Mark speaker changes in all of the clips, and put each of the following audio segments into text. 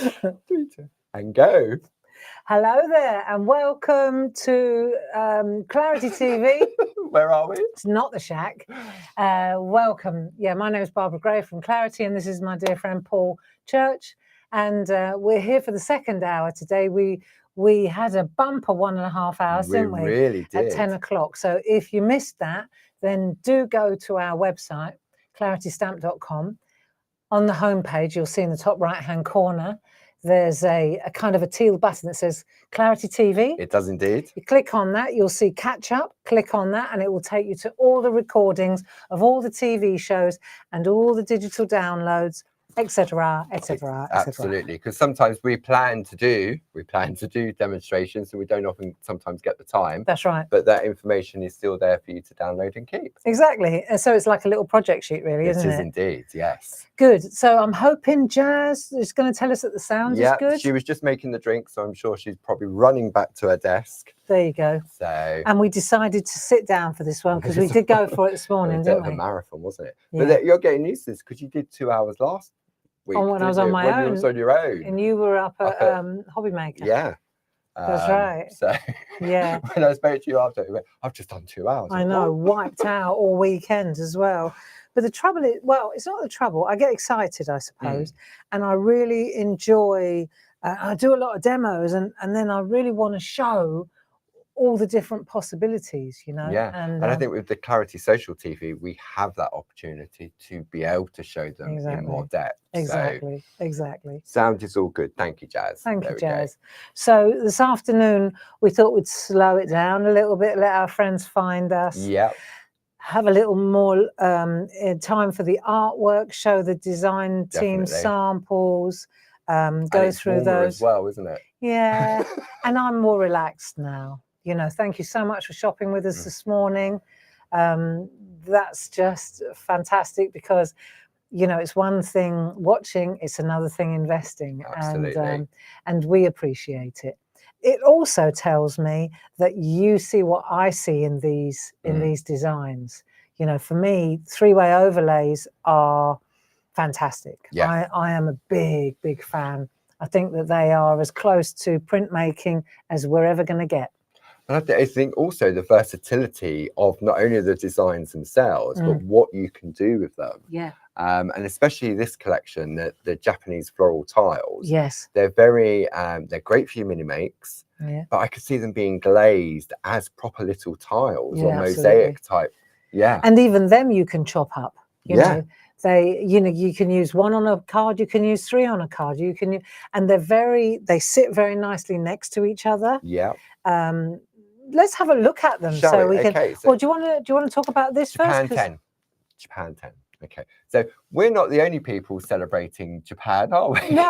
Speaker 1: 3, 2, and go.
Speaker 2: Hello there, and welcome to Clarity TV.
Speaker 1: Where are we?
Speaker 2: It's not the shack. Welcome. Yeah, my name is Barbara Gray from Clarity, and this is my dear friend Paul Church. And we're here for the second hour today. We had a bumper 1.5 hours, didn't we?
Speaker 1: We really did.
Speaker 2: At 10 o'clock. So if you missed that, then do go to our website, claritystamp.com. On the homepage, you'll see in the top right-hand corner, there's a kind of a teal button that says Clarity TV.
Speaker 1: It does indeed.
Speaker 2: You click on that, you'll see catch up, click on that, and it will take you to all the recordings of all the TV shows and all the digital downloads, etc., etc., etc.
Speaker 1: Absolutely, because sometimes we plan to do demonstrations, and we don't often sometimes get the time.
Speaker 2: That's right.
Speaker 1: But that information is still there for you to download and keep.
Speaker 2: Exactly. And so it's like a little project sheet, really, isn't it?
Speaker 1: It is indeed, yes.
Speaker 2: Good. So I'm hoping Jazz is going to tell us that the sound is good.
Speaker 1: She was just making the drink, so I'm sure she's probably running back to her desk.
Speaker 2: There you go.
Speaker 1: So.
Speaker 2: And we decided to sit down for this one because we did go for it this morning, didn't we?
Speaker 1: A marathon, wasn't it?
Speaker 2: Yeah.
Speaker 1: But you're getting used to this because you did 2 hours last week.
Speaker 2: When I was on my own.
Speaker 1: You was on your own.
Speaker 2: And you were up at Hobby Maker.
Speaker 1: Yeah.
Speaker 2: That's right.
Speaker 1: So
Speaker 2: yeah,
Speaker 1: when I spoke to you after, you went, I've just done 2 hours.
Speaker 2: I know, wiped out all weekend as well. But the trouble is, well, it's not the trouble. I get excited, I suppose, and I really enjoy. I do a lot of demos, and then I really want to show all the different possibilities, you know.
Speaker 1: Yeah, and I think with the Clarity Social TV, we have that opportunity to be able to show them in more depth.
Speaker 2: Exactly,
Speaker 1: so,
Speaker 2: exactly.
Speaker 1: Sound is all good. Thank you, Jazz.
Speaker 2: Thank you, Jazz. So this afternoon, we thought we'd slow it down a little bit, let our friends find us.
Speaker 1: Yeah.
Speaker 2: Have a little more time for the artwork, show the design team samples, go through those
Speaker 1: as well, isn't it?
Speaker 2: Yeah, and I'm more relaxed now. You know, thank you so much for shopping with us this morning. That's just fantastic because, you know, it's one thing watching, it's another thing investing.
Speaker 1: Absolutely.
Speaker 2: And we appreciate it. It also tells me that you see what I see in these designs. You know, for me, three-way overlays are fantastic.
Speaker 1: Yeah.
Speaker 2: I am a big fan. I think that they are as close to printmaking as we're ever going to get.
Speaker 1: And I think also the versatility of not only the designs themselves, but what you can do with them.
Speaker 2: Yeah.
Speaker 1: And especially this collection, the Japanese floral tiles.
Speaker 2: Yes.
Speaker 1: They're they're great for your mini makes.
Speaker 2: Yeah.
Speaker 1: But I could see them being glazed as proper little tiles or mosaic
Speaker 2: absolutely.
Speaker 1: Type. Yeah.
Speaker 2: And even them you can chop up. You know, you can use one on a card, you can use 3 on a card, you can, and they sit very nicely next to each other.
Speaker 1: Yeah.
Speaker 2: Let's have a look at them.
Speaker 1: Shall we?
Speaker 2: can.
Speaker 1: Okay,
Speaker 2: well, do you want to talk about this
Speaker 1: Japan
Speaker 2: first?
Speaker 1: 10. Japan 10. Okay. So we're not the only people celebrating Japan, are we?
Speaker 2: No.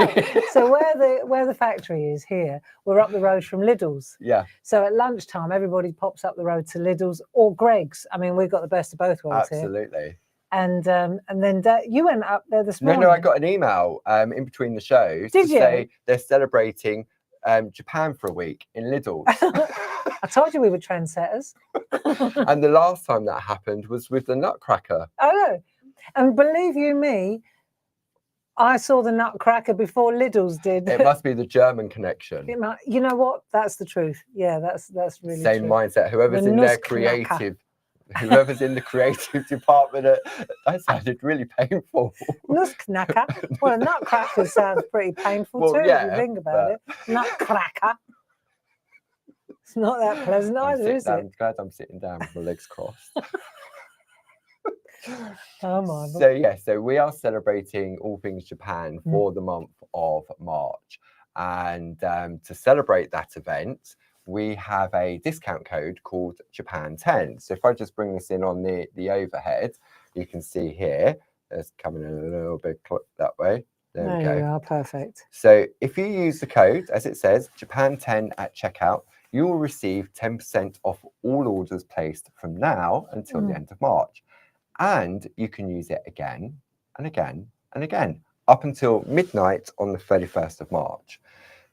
Speaker 2: So where the factory is here, we're up the road from Lidl's.
Speaker 1: Yeah.
Speaker 2: So at lunchtime, everybody pops up the road to Lidl's or Greg's. I mean, we've got the best of both worlds here.
Speaker 1: Absolutely.
Speaker 2: And then you went up there this morning.
Speaker 1: No, I got an email in between the shows to say they're celebrating Japan for a week in Lidl's.
Speaker 2: I told you we were trendsetters.
Speaker 1: And the last time that happened was with the Nutcracker.
Speaker 2: Oh, no. And believe you me, I saw the Nutcracker before Lidl's did.
Speaker 1: It must be the German connection.
Speaker 2: You know what? That's the truth. Yeah, that's really
Speaker 1: same
Speaker 2: true.
Speaker 1: Mindset. Whoever's in their creative, whoever's in the creative department, that sounded really painful.
Speaker 2: Nutcracker. Well, a Nutcracker sounds pretty painful too, if you think about it. Nutcracker. It's not that pleasant either, is it?
Speaker 1: I'm glad I'm sitting down with my legs crossed.
Speaker 2: Oh my.
Speaker 1: So we are celebrating all things Japan for the month of March, and to celebrate that event, we have a discount code called Japan 10. So if I just bring this in on the overhead, you can see here. It's coming in a little bit that way. There we go.
Speaker 2: You are, perfect.
Speaker 1: So if you use the code, as it says, Japan 10 at checkout, you will receive 10% off all orders placed from now until the end of March. And you can use it again and again and again up until midnight on the 31st of March.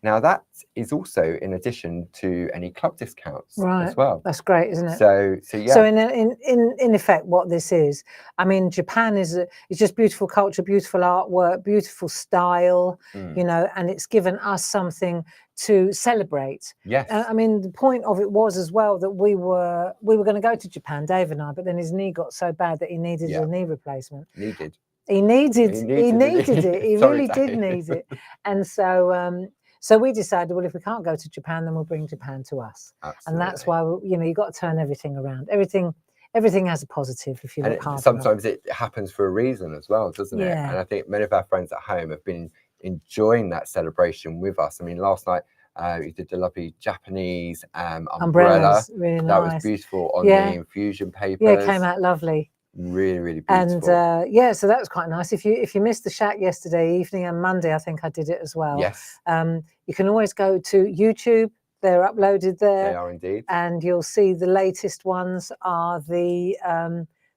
Speaker 1: Now that is also in addition to any club discounts
Speaker 2: Right.
Speaker 1: as well.
Speaker 2: That's great, isn't it?
Speaker 1: So yeah.
Speaker 2: So in effect, what this is, I mean, Japan is just beautiful culture, beautiful artwork, beautiful style, you know, and it's given us something to celebrate.
Speaker 1: Yes.
Speaker 2: I mean, the point of it was as well that we were going to go to Japan, Dave and I, but then his knee got so bad that he needed a knee replacement. He needed it. He
Speaker 1: Sorry,
Speaker 2: really did
Speaker 1: Dave.
Speaker 2: need it. And so so we decided, well, if we can't go to Japan, then we'll bring Japan to us.
Speaker 1: Absolutely.
Speaker 2: And that's why, you know, you've got to turn everything around. Everything has a positive if you look hard enough.
Speaker 1: Sometimes it happens for a reason as well, doesn't it? And I think many of our friends at home have been enjoying that celebration with us. I mean, last night we did the lovely Japanese umbrella.
Speaker 2: Really
Speaker 1: that
Speaker 2: nice.
Speaker 1: was beautiful on the infusion papers.
Speaker 2: Yeah, it came out lovely.
Speaker 1: Really, really beautiful.
Speaker 2: And yeah, so that was quite nice. If you missed the shack yesterday evening and Monday, I think I did it as well.
Speaker 1: Yes.
Speaker 2: You can always go to YouTube. They're uploaded there.
Speaker 1: They are indeed.
Speaker 2: And you'll see the latest ones are the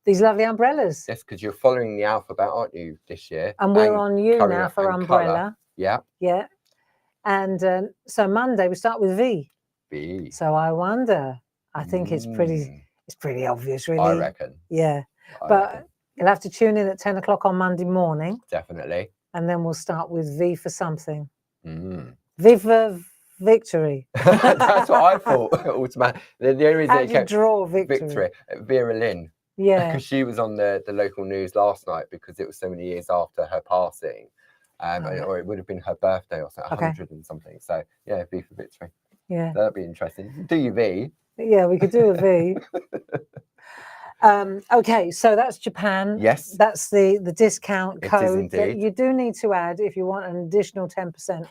Speaker 2: these lovely umbrellas.
Speaker 1: Yes, because you're following the alphabet, aren't you, this year?
Speaker 2: And we're on you now for umbrella.
Speaker 1: Colour. Yeah.
Speaker 2: Yeah. And so Monday we start with V.
Speaker 1: V.
Speaker 2: So I wonder. I think it's pretty obvious, really.
Speaker 1: I reckon.
Speaker 2: Yeah. But you'll have to tune in at 10 o'clock on Monday morning.
Speaker 1: Definitely.
Speaker 2: And then we'll start with V for something. V for victory.
Speaker 1: That's what I thought. Automatic. The only reason
Speaker 2: How do you draw victory?
Speaker 1: Vera Lynn.
Speaker 2: Yeah.
Speaker 1: Because she was on the local news last night because it was so many years after her passing. Or it would have been her birthday or something, 100 and something. So yeah, V for victory.
Speaker 2: Yeah.
Speaker 1: That'd be interesting. Do your V.
Speaker 2: Yeah, we could do a V. Okay, so that's Japan.
Speaker 1: Yes.
Speaker 2: That's the discount code.
Speaker 1: It is indeed.
Speaker 2: That you do need to add if you want an additional 10%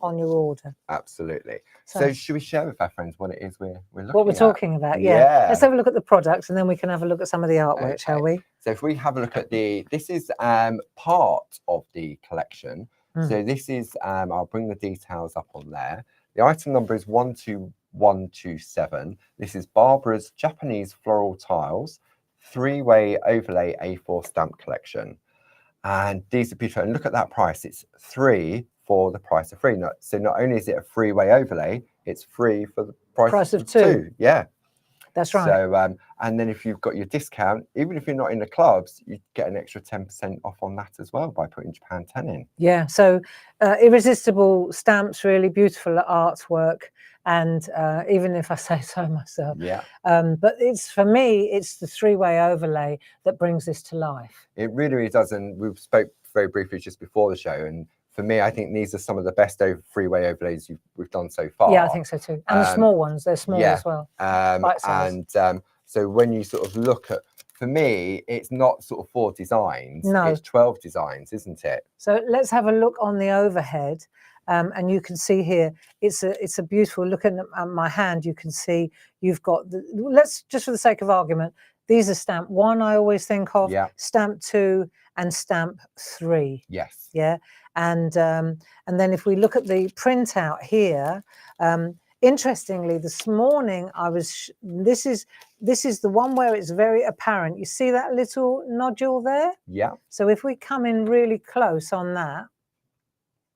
Speaker 2: on your order.
Speaker 1: Absolutely. So should we share with our friends what it is we're looking at?
Speaker 2: What we're talking about, yeah. Let's have a look at the products and then we can have a look at some of the artwork, shall we?
Speaker 1: So if we have a look at this is part of the collection. So this is, I'll bring the details up on there. The item number is 12127. This is Barbara's Japanese Floral Tiles 3-way overlay A4 stamp collection. And these are beautiful. And look at that price. It's 3 for the price of 3. So not only is it a 3-way overlay, it's 3 for the price of 2. Yeah.
Speaker 2: That's right.
Speaker 1: So, and then if you've got your discount, even if you're not in the clubs, you get an extra 10% off on that as well by putting Japan 10 in.
Speaker 2: Yeah. So irresistible stamps, really beautiful artwork. And even if I say so myself, but it's, for me, it's the 3-way overlay that brings this to life.
Speaker 1: It really, really does. And we spoke very briefly just before the show. And for me, I think these are some of the best 3-way overlays we've done so far.
Speaker 2: Yeah, I think so too. And the small ones, they're small as well.
Speaker 1: So when you sort of look at, for me, it's not sort of 4 designs.
Speaker 2: No.
Speaker 1: It's 12 designs, isn't it?
Speaker 2: So let's have a look on the overhead. And you can see here, it's a beautiful, looking at my hand, you can see you've got, let's just for the sake of argument, these are stamp 1, I always think of, stamp 2 and stamp 3.
Speaker 1: Yes.
Speaker 2: Yeah. And then if we look at the printout here, interestingly, this morning this is the one where it's very apparent. You see that little nodule there?
Speaker 1: Yeah.
Speaker 2: So if we come in really close on that,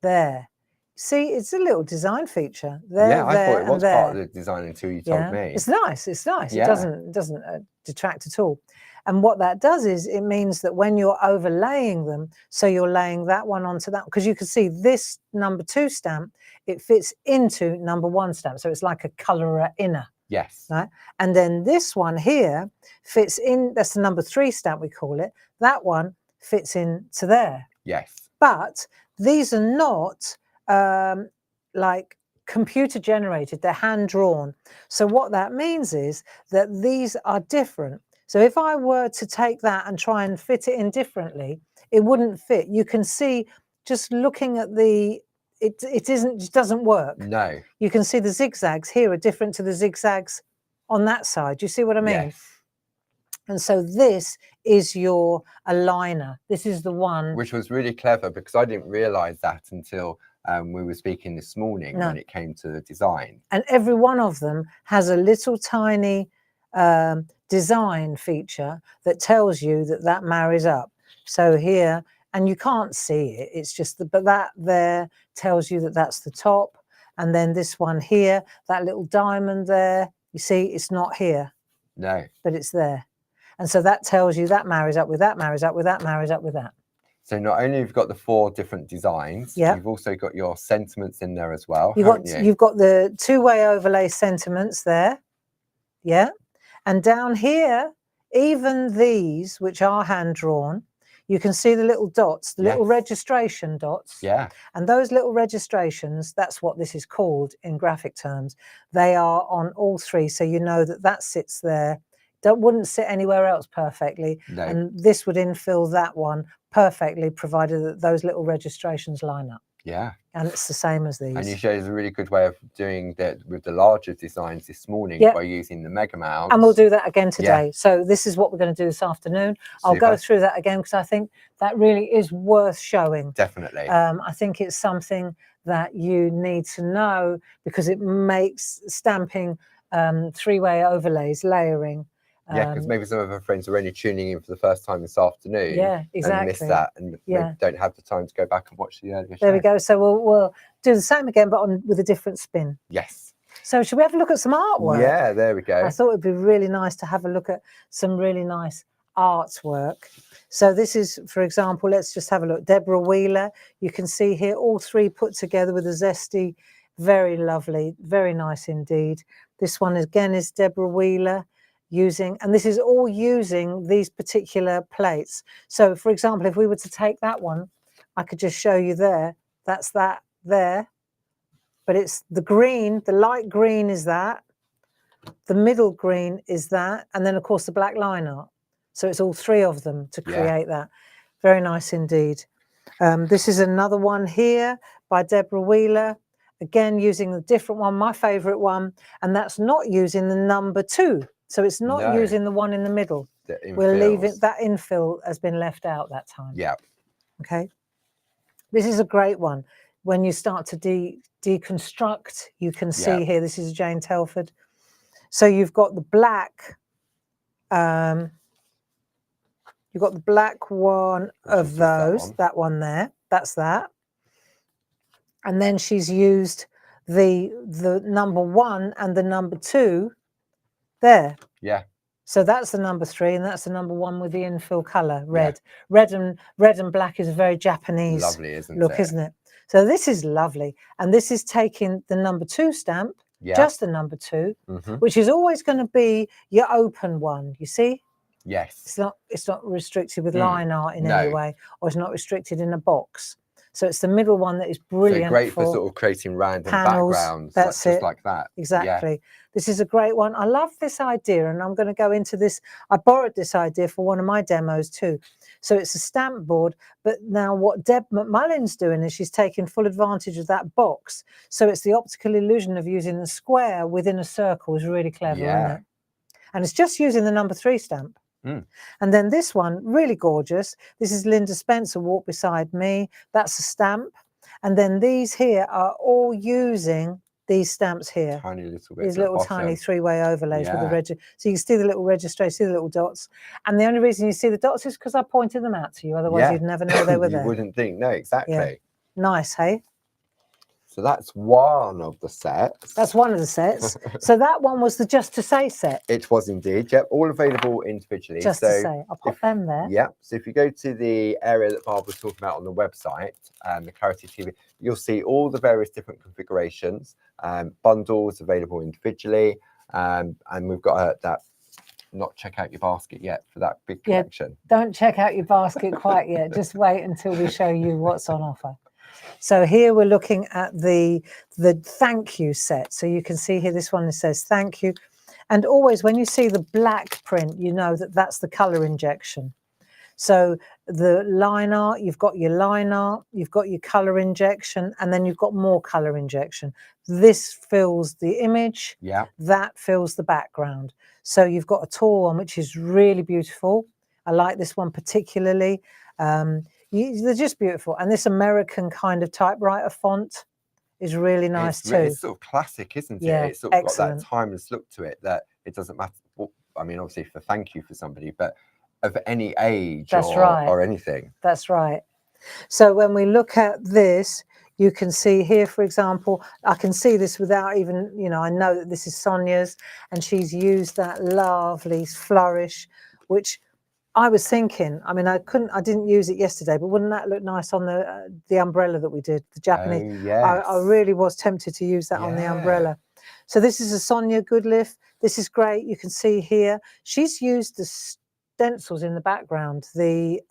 Speaker 2: there. See, it's a little design feature. There,
Speaker 1: I thought it was part of the design until you told me.
Speaker 2: It's nice. It's nice. Yeah. It doesn't detract at all. And what that does is it means that when you're overlaying them, so you're laying that one onto that, because you can see this number 2 stamp, it fits into number 1 stamp. So it's like a colorer inner.
Speaker 1: Yes.
Speaker 2: Right. And then this one here fits in, that's the number 3 stamp, we call it. That one fits into there.
Speaker 1: Yes.
Speaker 2: But these are not like computer generated, they're hand drawn. So what that means is that these are different. So if I were to take that and try and fit it in differently, it wouldn't fit. You can see just looking at it just doesn't work.
Speaker 1: No.
Speaker 2: You can see the zigzags here are different to the zigzags on that side. Do you see what I mean?
Speaker 1: Yes.
Speaker 2: And so this is your aligner. This is the one. Which
Speaker 1: was really clever because I didn't realize that until we were speaking this morning when it came to the design.
Speaker 2: And every one of them has a little tiny design feature that tells you that marries up. So here, and you can't see it, it's just but that there tells you that that's the top. And then this one here, that little diamond there, you see, it's not here,
Speaker 1: No.
Speaker 2: but it's there. And so that tells you that marries up with that, marries up with that, marries up with that.
Speaker 1: So not only have you got the 4 different designs,
Speaker 2: Yep.
Speaker 1: you've also got your sentiments in there as well,
Speaker 2: You've got the two-way overlay sentiments there. Yeah. And down here, even these, which are hand-drawn, you can see the little dots, the little registration dots.
Speaker 1: Yeah.
Speaker 2: And those little registrations, that's what this is called in graphic terms. They are on all 3, so you know that that sits there. That wouldn't sit anywhere else perfectly.
Speaker 1: No.
Speaker 2: And this would infill that one perfectly, provided that those little registrations line up.
Speaker 1: Yeah.
Speaker 2: And it's the same as these.
Speaker 1: And you showed us a really good way of doing that with the larger designs this morning by using the mega mounts.
Speaker 2: And we'll do that again today. So this is what we're going to do this afternoon. I'll go through that again because I think that really is worth showing.
Speaker 1: Definitely.
Speaker 2: I think it's something that you need to know because it makes stamping 3-way overlays, layering.
Speaker 1: Because maybe some of our friends are only tuning in for the first time this afternoon.
Speaker 2: Yeah, exactly.
Speaker 1: And miss that and maybe don't have the time to go back and watch the earlier show.
Speaker 2: There we go. So we'll do the same again, but with a different spin.
Speaker 1: Yes.
Speaker 2: So should we have a look at some artwork?
Speaker 1: Yeah, there we go.
Speaker 2: I thought it'd be really nice to have a look at some really nice artwork. So this is, for example, let's just have a look. Deborah Wheeler. You can see here all 3 put together with a zesty. Very lovely. Very nice indeed. This one again is Deborah Wheeler. And this is all using these particular plates. So for example, if we were to take that one, I could just show you there, that's that there, but it's the green, the light green is that, the middle green is that, and then of course the black line art. So it's all 3 of them to create that. Very nice indeed. This is another one here by Deborah Wheeler, again using the different one, my favorite one, and that's not using the number 2. So it's not using the one in the middle. We'll leave it, that infill has been left out that time.
Speaker 1: Yeah.
Speaker 2: Okay. This is a great one. When you start to deconstruct, you can see here, this is Jane Telford. So you've got the black, you've got the black one of those, that one there, that's that. And then she's used the number 1 and the number 2 there.
Speaker 1: Yeah.
Speaker 2: So that's the number 3 and that's the number 1 with the infill color, red. Red and black is a very Japanese
Speaker 1: lovely, isn't Yes.
Speaker 2: It's not restricted with line art in any way, or it's not restricted in a box. So it's the middle one that is brilliant.
Speaker 1: So great for sort of creating random
Speaker 2: panels,
Speaker 1: backgrounds,
Speaker 2: that's
Speaker 1: just like that.
Speaker 2: Exactly. This is a great one. I love this idea, and I'm going to go into this. I borrowed this idea for one of my demos too. So it's a stamp board, but now what Deb McMullen's doing is she's taking full advantage of that box. So it's the optical illusion of using a square within a circle is really clever, isn't it? And it's just using the number 3 stamp. And then this one, really gorgeous. This is Linda Spencer, Walk Beside Me. That's a stamp. And then these here are all using these stamps here.
Speaker 1: Tiny little bit.
Speaker 2: These little tiny 3-way overlays with the so you can see the little registration, see the little dots. And the only reason you see the dots is because I pointed them out to you. Otherwise, you'd never know they were there.
Speaker 1: You wouldn't think. No, exactly.
Speaker 2: Nice, hey?
Speaker 1: So that's one of the sets.
Speaker 2: That's one of the sets. So that one was the Just to Say set.
Speaker 1: It was indeed. Yep, all available individually.
Speaker 2: Just to Say. I'll pop them there.
Speaker 1: Yeah. So if you go to the area that Barb was talking about on the website, the Clarity TV, you'll see all the various different configurations, bundles available individually, and we've got that. Not check out your basket yet for that big collection.
Speaker 2: Don't check out your basket quite yet. Just wait until we show you what's on offer. So here we're looking at the thank you set. So you can see here, this one says thank you. And always when you see the black print, you know that that's the color injection. So the line art, you've got your line art, you've got your color injection, and then you've got more color injection. This fills the image, that fills the background. So you've got a tall one, which is really beautiful. I like this one particularly. They're just beautiful. And this American kind of typewriter font is really nice too.
Speaker 1: It's sort of classic, isn't it?
Speaker 2: Yeah,
Speaker 1: it's sort of got that timeless look to it that it doesn't matter. Well, I mean, obviously for thank you for somebody, but of any age or anything.
Speaker 2: That's right. So when we look at this, You can see here, for example, I can see this without even, you know, I know that this is Sonia's, and she's used that lovely flourish, which I was thinking, I mean, I didn't use it yesterday, but wouldn't that look nice on the umbrella that we did, the Japanese?
Speaker 1: Oh, yes.
Speaker 2: I really was tempted to use that on the umbrella. So this is a Sonia Goodliff. This is great. You can see here, she's used the stencils in the background, the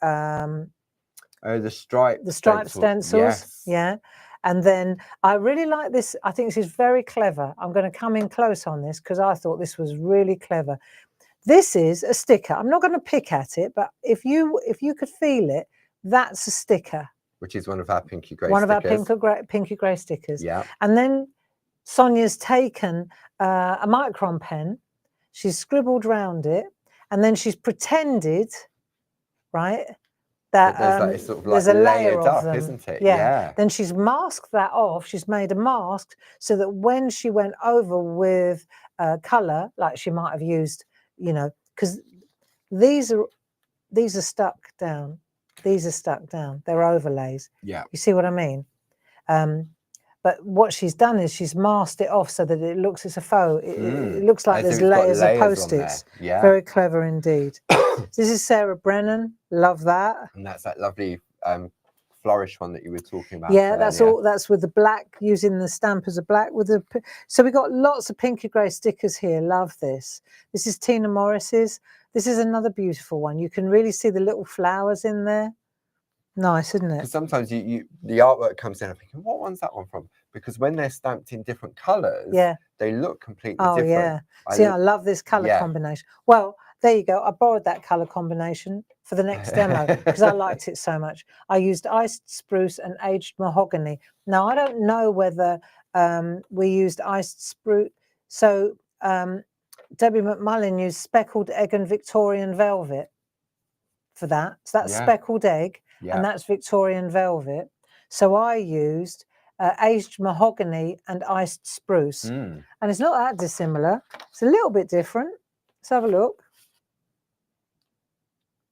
Speaker 1: stripe
Speaker 2: stencils.
Speaker 1: Yes.
Speaker 2: Yeah. And then I really like this. I think this is very clever. I'm going to come in close on this because I thought this was really clever. This is a sticker. I'm not going to pick at it, but if you could feel it, that's a sticker.
Speaker 1: Which is one of our pinky grey stickers.
Speaker 2: One of our pinky grey stickers.
Speaker 1: Yeah.
Speaker 2: And then Sonia's taken a micron pen. She's scribbled round it, and then she's pretended, right, that
Speaker 1: there's sort of like
Speaker 2: there's a layer
Speaker 1: layered
Speaker 2: of
Speaker 1: up,
Speaker 2: them,
Speaker 1: isn't it?
Speaker 2: Yeah. Then she's masked that off. She's made a mask so that when she went over with colour, like she might have used, you know, because these are stuck down. These are stuck down. They're overlays.
Speaker 1: Yeah.
Speaker 2: You see what I mean? But what she's done is she's masked it off so that it looks, it's a faux. It looks like there's layers of Post-its.
Speaker 1: Yeah.
Speaker 2: Very clever indeed. This is Sarah Brennan. Love that.
Speaker 1: And that's that lovely flourish one that you were talking about.
Speaker 2: Yeah, that's all. That's with the black, using the stamp as a black with the. So we got lots of pinky grey stickers here. Love this. This is Tina Morris's. This is another beautiful one. You can really see the little flowers in there. Nice, isn't it?
Speaker 1: Because sometimes the artwork comes in, I'm thinking, what one's that one from? Because when they're stamped in different colours,
Speaker 2: yeah,
Speaker 1: they look completely
Speaker 2: different. Yeah. See, I love this colour combination. Well, there you go. I borrowed that colour combination for the next demo because I liked it so much. I used iced spruce and aged mahogany. Now, I don't know whether we used iced spruce. So Debbie McMullin used speckled egg and Victorian velvet for that. So that's speckled egg. Yeah. And that's Victorian velvet. So I used aged mahogany and iced spruce. And it's not that dissimilar. It's a little bit different. Let's have a look.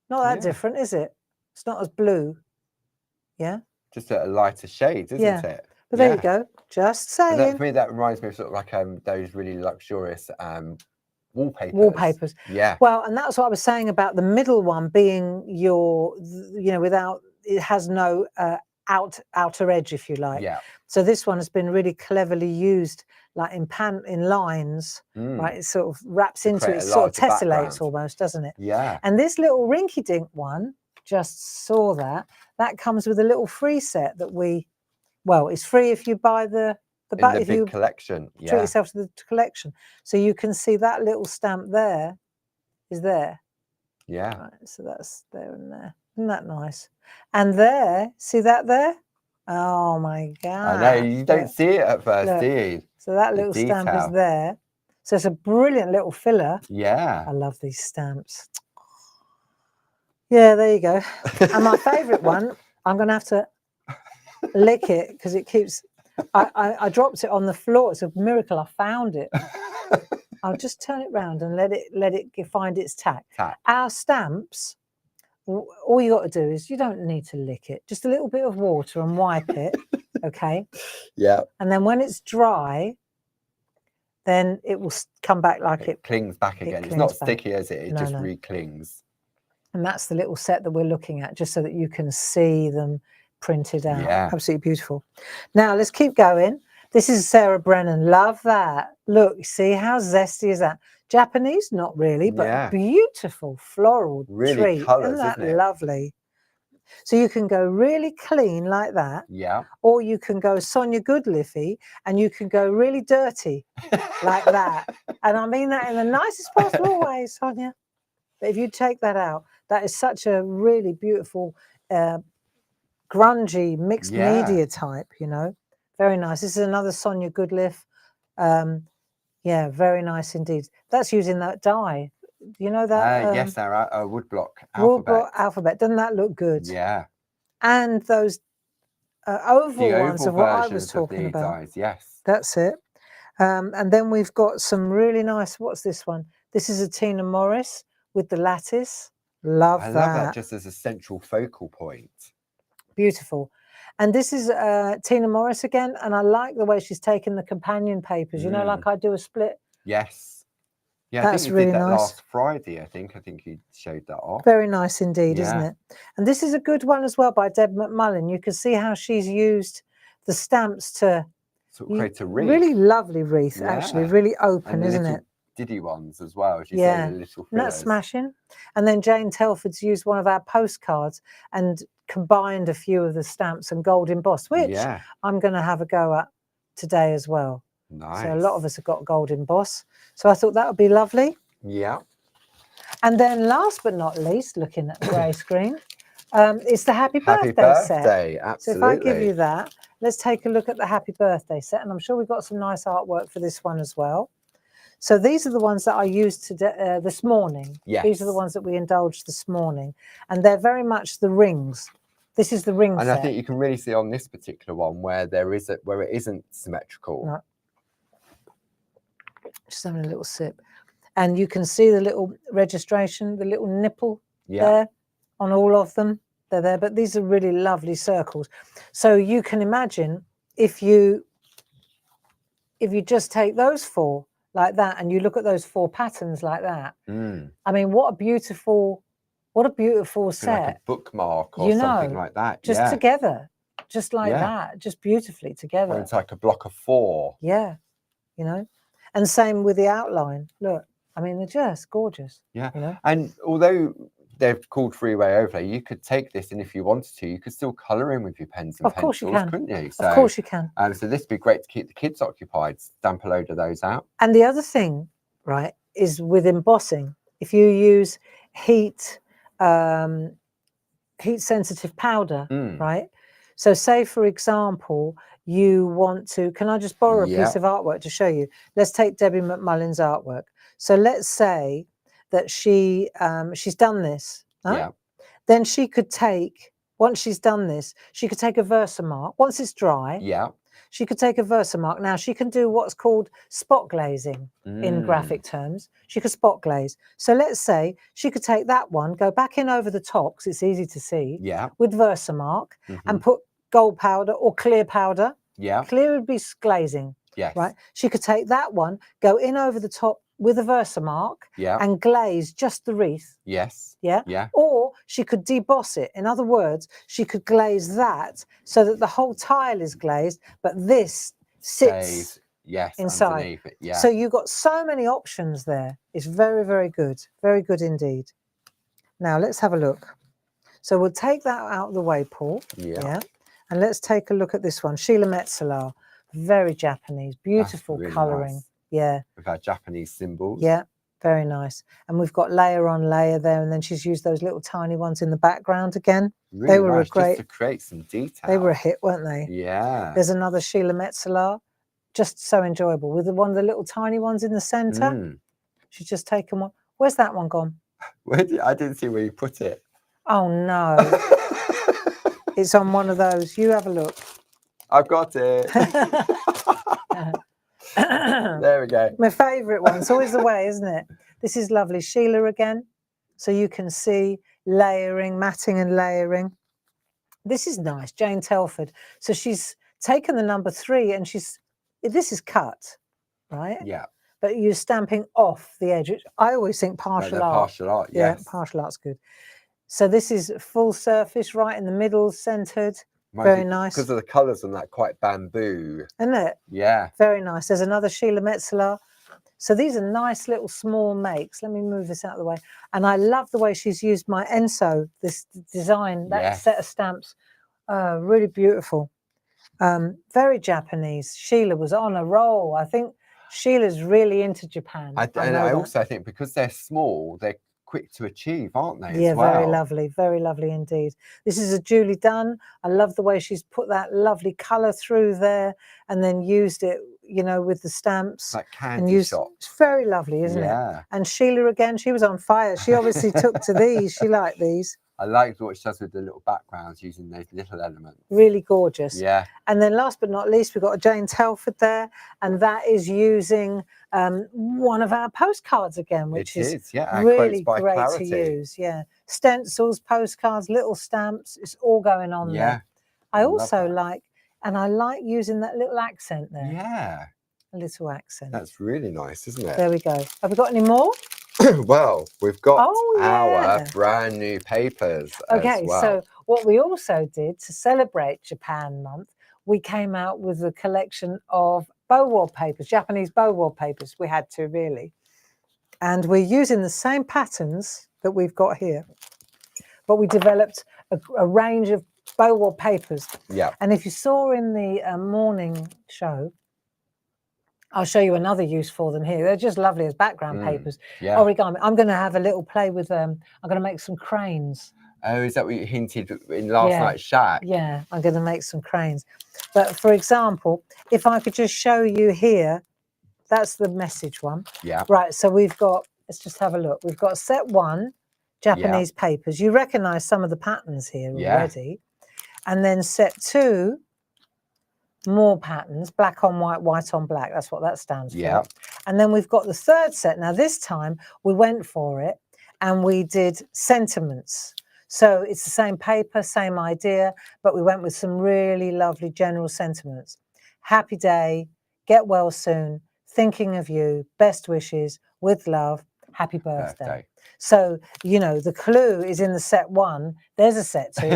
Speaker 2: Not that different, is it? It's not as blue. Yeah.
Speaker 1: Just a lighter shade, isn't it?
Speaker 2: But there you go. Just saying.
Speaker 1: And for me, that reminds me of sort of like those really luxurious wallpapers.
Speaker 2: Wallpapers.
Speaker 1: Yeah.
Speaker 2: Well, and that's what I was saying about the middle one being your, you know, without, it has no outer edge, if you like.
Speaker 1: Yeah.
Speaker 2: So this one has been really cleverly used, like in lines, right? It sort of wraps into it, it sort of tessellates almost, doesn't it?
Speaker 1: Yeah.
Speaker 2: And this little rinky-dink one, just saw that comes with a little free set that well, it's free if you buy the
Speaker 1: big collection.
Speaker 2: Treat yourself to the collection. So you can see that little stamp there is there.
Speaker 1: Yeah.
Speaker 2: Right, so that's there and there. Isn't that nice? And there, see that there? Oh my God.
Speaker 1: I know, you don't see it at first, do you?
Speaker 2: So that little stamp is there. So it's a brilliant little filler.
Speaker 1: Yeah.
Speaker 2: I love these stamps. Yeah, there you go. And my favourite one, I'm going to have to lick it because it keeps... I dropped it on the floor. It's a miracle I found it. I'll just turn it round and let it find its tack. Our stamps, all you got to do is you don't need to lick it. Just a little bit of water and wipe it, okay?
Speaker 1: Yeah.
Speaker 2: And then when it's dry, then it will come back like it
Speaker 1: clings back again. It's not sticky, is it? It just re-clings.
Speaker 2: And that's the little set that we're looking at, just so that you can see them printed out.
Speaker 1: Yeah.
Speaker 2: Absolutely beautiful. Now let's keep going. This is Sarah Brennan. Love that. Look, see how zesty is that? Japanese, not really, but beautiful floral treat.
Speaker 1: Colours,
Speaker 2: isn't that
Speaker 1: isn't it?
Speaker 2: lovely? So you can go really clean like that.
Speaker 1: Yeah.
Speaker 2: Or you can go Sonia Goodliffy and you can go really dirty like that. And I mean that in the nicest possible way, Sonia. But if you take that out, that is such a really beautiful grungy mixed media type, you know. Very nice. This is another Sonia Goodliff. Yeah, very nice indeed. That's using that die. You know that?
Speaker 1: Yes, our woodblock
Speaker 2: alphabet. Woodblock alphabet. Doesn't that look good?
Speaker 1: Yeah.
Speaker 2: And those oval ones of what I was talking about.
Speaker 1: Dies, yes.
Speaker 2: That's it. And then we've got some really nice, what's this one? This is a Tina Morris with the lattice. Love that.
Speaker 1: I love that just as a central focal point.
Speaker 2: Beautiful. And this is Tina Morris again, and I like the way she's taken the companion papers. You know, like I do a split.
Speaker 1: Yes. Yeah,
Speaker 2: That's
Speaker 1: I think you
Speaker 2: really
Speaker 1: did that
Speaker 2: nice.
Speaker 1: last Friday. I think you showed that off.
Speaker 2: Very nice indeed,
Speaker 1: Yeah.
Speaker 2: isn't it? And this is a good one as well by Deb McMullen. You can see how she's used the stamps to
Speaker 1: sort of create a wreath.
Speaker 2: Really lovely wreath, actually, really open,
Speaker 1: and
Speaker 2: isn't it?
Speaker 1: Diddy ones as well, as you
Speaker 2: Yeah,
Speaker 1: say, the little
Speaker 2: isn't that
Speaker 1: fillers.
Speaker 2: smashing? And then Jane Telford's used one of our postcards and combined a few of the stamps and gold embossed, which I'm going to have a go at today as well.
Speaker 1: Nice.
Speaker 2: So a lot of us have got gold emboss. So I thought that would be lovely.
Speaker 1: Yeah.
Speaker 2: And then last but not least, looking at the grey screen, it's the Happy Birthday set.
Speaker 1: Absolutely.
Speaker 2: So if I give you that, let's take a look at the Happy Birthday set. And I'm sure we've got some nice artwork for this one as well. So these are the ones that I used today, this morning.
Speaker 1: Yes.
Speaker 2: These are the ones that we indulged this morning. And they're very much the rings. This is the ring set.
Speaker 1: And I think you can really see on this particular one where it isn't symmetrical.
Speaker 2: No. Just having a little sip. And you can see the little registration, the little nipple there on all of them. They're there, but these are really lovely circles. So you can imagine if you just take those four like that and you look at those four patterns like that. I mean, what a beautiful set.
Speaker 1: Like a bookmark or something like that.
Speaker 2: Just together, just like that, just beautifully together.
Speaker 1: Or it's like a block of four.
Speaker 2: Yeah, you know, and same with the outline. Look, I mean, they're just gorgeous.
Speaker 1: Yeah,
Speaker 2: you know? And
Speaker 1: although they're called freeway overlay, you could take this and if you wanted to, you could still colour in with your pens and pencils, couldn't you? So,
Speaker 2: of course you can.
Speaker 1: So this would be great to keep the kids occupied, stamp a load of those out.
Speaker 2: And the other thing, right, is with embossing. If you use heat sensitive powder, right? So say, for example, you want to, can I just borrow a piece of artwork to show you? Let's take Debbie McMullen's artwork. So let's say that she's done this. Huh? Then she could take, once she's done this, she could take a Versamark. Once it's dry, she could take a Versamark. Now she can do what's called spot glazing in graphic terms. She could spot glaze. So let's say she could take that one, go back in over the top, because it's easy to see, with Versamark, and put gold powder or clear powder. Clear would be glazing. Right. She could take that one, go in over the top with a Versamark and glaze just the wreath. Or she could deboss it. In other words, she could glaze that so that the whole tile is glazed, but this sits inside.
Speaker 1: It.
Speaker 2: So you've got so many options there. It's very, very good. Very good indeed. Now let's have a look. So we'll take that out of the way, Paul. And let's take a look at this one. Sheila Metzeler. Very Japanese. Beautiful really colouring. Nice.
Speaker 1: With our Japanese symbols.
Speaker 2: Very nice. And we've got layer on layer there, and then she's used those little tiny ones in the background again.
Speaker 1: Really
Speaker 2: they were
Speaker 1: nice,
Speaker 2: a great,
Speaker 1: just to create some detail.
Speaker 2: They were a hit, weren't they?
Speaker 1: Yeah.
Speaker 2: There's another Sheila Metzeler, just so enjoyable, with one of the little tiny ones in the centre. She's just taken one. Where's that one gone?
Speaker 1: I didn't see where you put it.
Speaker 2: Oh no. It's on one of those. You have a look.
Speaker 1: I've got it. There we go.
Speaker 2: My favourite one. It's always the way, isn't it? This is lovely. Sheila again. So you can see layering, matting and layering. This is nice. Jane Telford. So she's taken the number 3 and this is cut, right?
Speaker 1: Yeah.
Speaker 2: But you're stamping off the edge, which I always think partial art.
Speaker 1: Partial art, yes.
Speaker 2: Yeah, partial art's good. So this is full surface, right in the middle, centred. Very nice.
Speaker 1: Because of the colours on that, quite bamboo.
Speaker 2: Isn't it?
Speaker 1: Yeah.
Speaker 2: Very nice. There's another Sheila Metzeler. So these are nice little small makes. Let me move this out of the way. And I love the way she's used my Enso, this design, that set of stamps. Really beautiful. Very Japanese. Sheila was on a roll. I think Sheila's really into Japan.
Speaker 1: I also think because they're small, they're quick to achieve, aren't they?
Speaker 2: Yeah, very lovely indeed. This is a Julie Dunn. I love the way she's put that lovely colour through there and then used it, you know, with the stamps.
Speaker 1: Like candy shop.
Speaker 2: It's very lovely, isn't it? And Sheila again, she was on fire. She obviously took to these. She liked these.
Speaker 1: I liked what she does with the little backgrounds using those little elements.
Speaker 2: Really gorgeous.
Speaker 1: Yeah.
Speaker 2: And then last but not least, we've got a Jane Telford there, and that is using one of our postcards again, which is really great to use. Yeah. Stencils, postcards, little stamps, it's all going on there. I
Speaker 1: love
Speaker 2: also
Speaker 1: that.
Speaker 2: like, and I like using that little accent there.
Speaker 1: Yeah,
Speaker 2: A little accent.
Speaker 1: that's really nice, isn't it?
Speaker 2: There we go. Have we got any more?
Speaker 1: Well, we've got
Speaker 2: Oh,
Speaker 1: our
Speaker 2: yeah.
Speaker 1: brand new papers
Speaker 2: Okay,
Speaker 1: as well.
Speaker 2: so what we also did to celebrate Japan Month, we came out with a collection of BOW-WOB papers, Japanese BOW-WOB papers. We had to, really. And we're using the same patterns that we've got here, but we developed a range of BOW-WOB papers.
Speaker 1: Yeah.
Speaker 2: And if you saw in the morning show, I'll show you another use for them here. They're just lovely as background papers.
Speaker 1: Yeah.
Speaker 2: Origami. I'm going to have a little play with them. I'm going to make some cranes.
Speaker 1: Oh, is that what you hinted in last night's shack?
Speaker 2: Yeah, I'm going to make some cranes. But for example, if I could just show you here, that's the message one.
Speaker 1: Yeah.
Speaker 2: Right, so we've got, let's just have a look. We've got set 1, Japanese papers. You recognise some of the patterns here already. And then set 2, more patterns, black on white, white on black. That's what that stands for. And then we've got the third set. Now this time we went for it and we did sentiments. So it's the same paper, same idea, but we went with some really lovely general sentiments. Happy day, get well soon, thinking of you, best wishes, with love, happy birthday. So, you know, the clue is in the set 1. There's a set 2.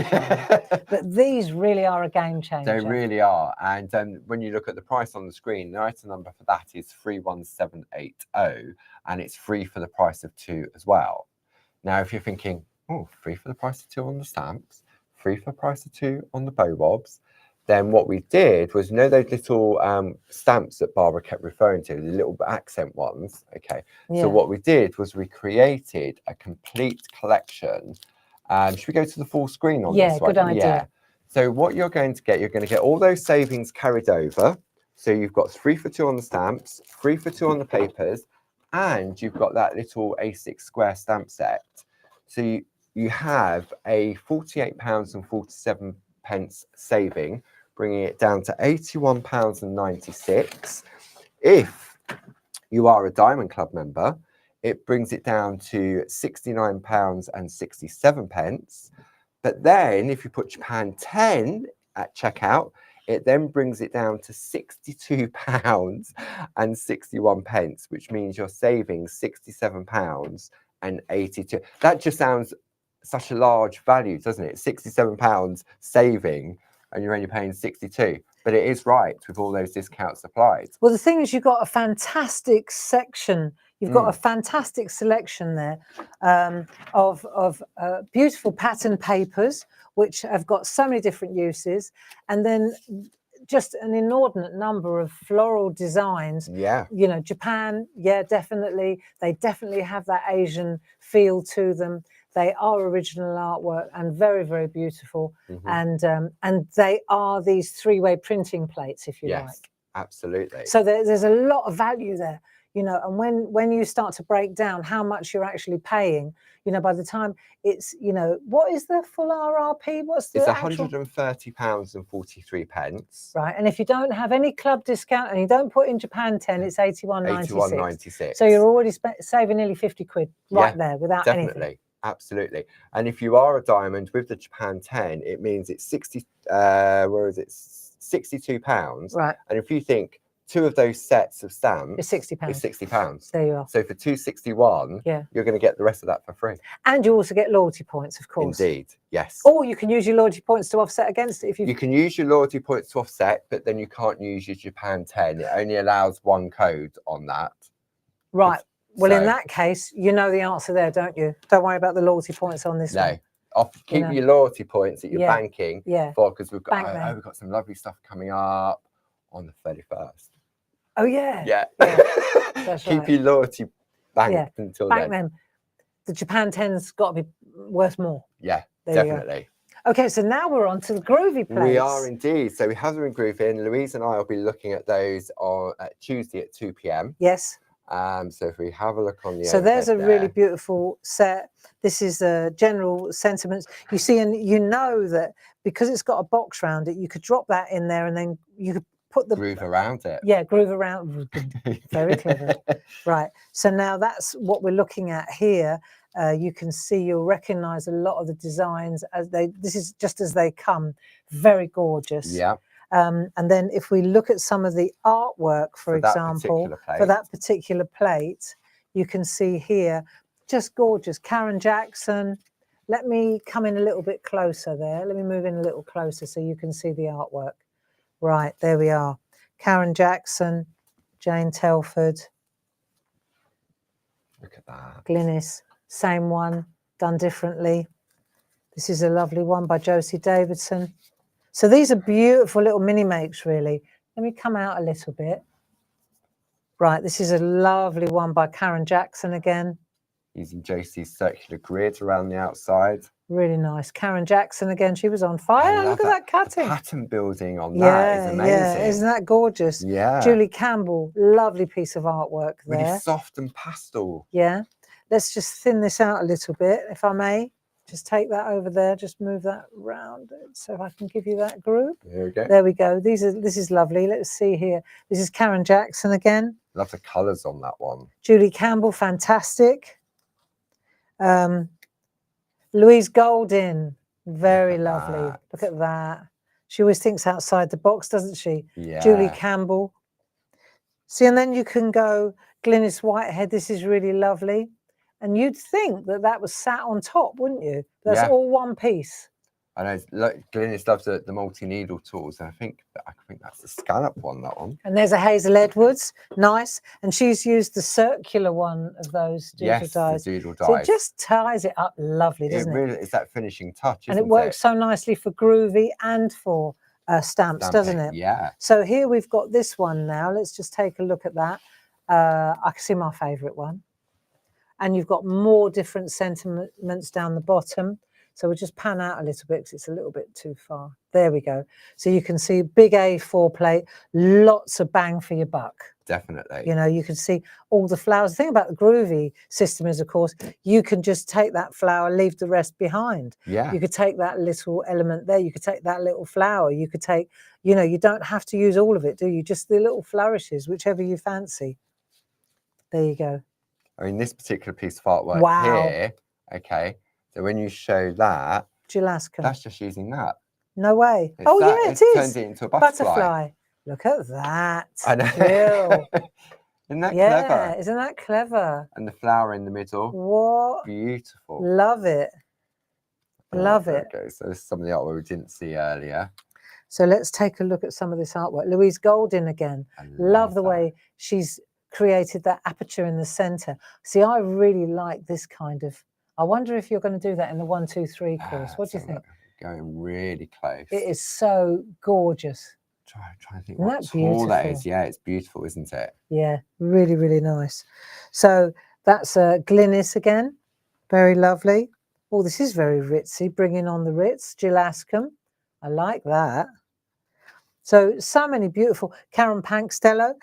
Speaker 2: But these really are a game changer.
Speaker 1: They really are. And when you look at the price on the screen, the item number for that is 31780, and it's free for the price of 2 as well. Now, if you're thinking, oh, free for the price of 2 on the stamps, free for the price of 2 on the BOW-WOBs, then what we did was, you know those little stamps that Barbara kept referring to, the little accent ones? Okay. So what we did was we created a complete collection. Should we go to the full screen on this one?
Speaker 2: Good idea.
Speaker 1: Yeah. So what you're going to get all those savings carried over. So you've got 3 for 2 on the stamps, 3 for 2 on the papers, and you've got that little A6 square stamp set. So you have a £48.47 saving, bringing it down to £81.96. If you are a Diamond Club member, it brings it down to £69.67. But then if you put Japan 10 at checkout, it then brings it down to £62.61, which means you're saving £67.82. That just sounds such a large value, doesn't it? £67 saving, and you're only paying 62. But it is right with all those discounts applied.
Speaker 2: Well, the thing is, you've got a fantastic section. You've got a fantastic selection there of beautiful pattern papers, which have got so many different uses, and then just an inordinate number of floral designs.
Speaker 1: Yeah.
Speaker 2: You know, Japan, definitely. They definitely have that Asian feel to them. They are original artwork and very, very beautiful. And they are these 3-way printing plates, if you like.
Speaker 1: Absolutely.
Speaker 2: So there's a lot of value there, you know, and when you start to break down how much you're actually paying, you know, by the time it's, you know, what is the full RRP? What's the
Speaker 1: It's
Speaker 2: actual...
Speaker 1: £130.43.
Speaker 2: Right, and if you don't have any club discount and you don't put in Japan 10, it's £81.96.
Speaker 1: £81.96.
Speaker 2: So you're already saving nearly 50 quid right there without anything.
Speaker 1: Absolutely. And if you are a diamond with the Japan 10, it means it's £62.
Speaker 2: Right.
Speaker 1: And if you think 2 of those sets of stamps,
Speaker 2: it's £60.
Speaker 1: It's £60.
Speaker 2: There you are.
Speaker 1: So for £261, you're going to get the rest of that for free.
Speaker 2: And you also get loyalty points, of course.
Speaker 1: Indeed, yes.
Speaker 2: Or you can use your loyalty points to offset against it if you...
Speaker 1: You can use your loyalty points to offset, but then you can't use your Japan 10. It only allows 1 code on that.
Speaker 2: Right. Well, in that case, you know the answer there, don't you? Don't worry about the loyalty points on this one.
Speaker 1: Keep your loyalty points that you're banking for, because we've got we've got some lovely stuff coming up on the 31st.
Speaker 2: Oh yeah. That's
Speaker 1: Keep your loyalty banked until then.
Speaker 2: Them. The Japan 10's got to be worth more.
Speaker 1: Yeah, definitely.
Speaker 2: Okay, so now we're on to the Groovi Plates.
Speaker 1: We are indeed. So we have them in Groovi, and Louise and I will be looking at those on Tuesday at 2 p.m.
Speaker 2: Yes.
Speaker 1: So if we have a look on the
Speaker 2: so there's a really beautiful set. This is the general sentiments. You see, and you know that because it's got a box around it, you could drop that in there and then you could put the
Speaker 1: groove around it.
Speaker 2: Yeah, groove around. Very clever. Right. So now that's what we're looking at here. You can see, you'll recognize a lot of the designs as this is just as they come, very gorgeous.
Speaker 1: Yeah.
Speaker 2: And then if we look at some of the artwork, for example, for that particular plate, you can see here, just gorgeous. Karen Jackson. Let me come in a little bit closer there. Let me move in a little closer so you can see the artwork. Right, there we are. Karen Jackson, Jane Telford.
Speaker 1: Look at that.
Speaker 2: Glynis, same one, done differently. This is a lovely one by Josie Davidson. So these are beautiful little mini makes, really. Let me come out a little bit. Right, this is a lovely one by Karen Jackson again.
Speaker 1: Using Josie's circular grids around the outside.
Speaker 2: Really nice. Karen Jackson again, she was on fire. Look at that cutting.
Speaker 1: The pattern building on that is amazing.
Speaker 2: Yeah, isn't that gorgeous?
Speaker 1: Yeah.
Speaker 2: Julie Campbell, lovely piece of artwork there.
Speaker 1: Really soft and pastel.
Speaker 2: Yeah. Let's just thin this out a little bit, if I may. Just take that over there, just move that round so if I can give you that group.
Speaker 1: There we go.
Speaker 2: There we go. This is lovely. Let's see here. This is Karen Jackson again.
Speaker 1: Love the colours on that one.
Speaker 2: Julie Campbell, fantastic. Louise Goldin, very lovely. Look at that. She always thinks outside the box, doesn't she?
Speaker 1: Yeah.
Speaker 2: Julie Campbell. See, and then you can go Glynis Whitehead. This is really lovely. And you'd think that that was sat on top, wouldn't you? That's all one piece.
Speaker 1: I know. Look, Glynis loves the multi-needle tools, and I think that's the scallop one. That one.
Speaker 2: And there's a Hazel Edwards, nice, and she's used the circular one of those doodle dies.
Speaker 1: The doodle dies.
Speaker 2: So it just ties it up lovely, doesn't it?
Speaker 1: It really is that finishing touch,
Speaker 2: and it works so nicely for Groovi and for stamps, doesn't it?
Speaker 1: Yeah.
Speaker 2: So here we've got this one now. Let's just take a look at that. I can see my favourite one. And you've got more different sentiments down the bottom. So we'll just pan out a little bit because it's a little bit too far. There we go. So you can see big A4 plate, lots of bang for your buck.
Speaker 1: Definitely.
Speaker 2: You know, you can see all the flowers. The thing about the Groovi system is, of course, you can just take that flower, leave the rest behind.
Speaker 1: Yeah.
Speaker 2: You could take that little element there. You could take that little flower. You could take, you know, you don't have to use all of it, do you? Just the little flourishes, whichever you fancy. There you go.
Speaker 1: I mean, this particular piece of artwork here, okay, so when you show that,
Speaker 2: Jalaska.
Speaker 1: that's just using that.
Speaker 2: No way.
Speaker 1: It's
Speaker 2: yeah, it is.
Speaker 1: Turned it into a butterfly.
Speaker 2: Look at that.
Speaker 1: I know. Isn't that clever?
Speaker 2: Isn't that clever?
Speaker 1: And the flower in the middle.
Speaker 2: What?
Speaker 1: Beautiful.
Speaker 2: Love it. Love it.
Speaker 1: Okay, so this is some of the artwork we didn't see earlier.
Speaker 2: So let's take a look at some of this artwork. Louise Goldin again. Love the way she's created that aperture in the center. See, I really like this kind of, I wonder if you're going to do that in the 1, 2, 3 course. What do you think?
Speaker 1: Going really close.
Speaker 2: It is so gorgeous.
Speaker 1: Try to think
Speaker 2: Isn't
Speaker 1: what
Speaker 2: that
Speaker 1: tall that
Speaker 2: beautiful?
Speaker 1: is. Yeah, it's beautiful, isn't it?
Speaker 2: Yeah, really, really nice. So that's Glynis again. Very lovely. Oh, this is very ritzy, bringing on the Ritz. Jill Ascombe. I like that. So many beautiful. Karen Pankstello.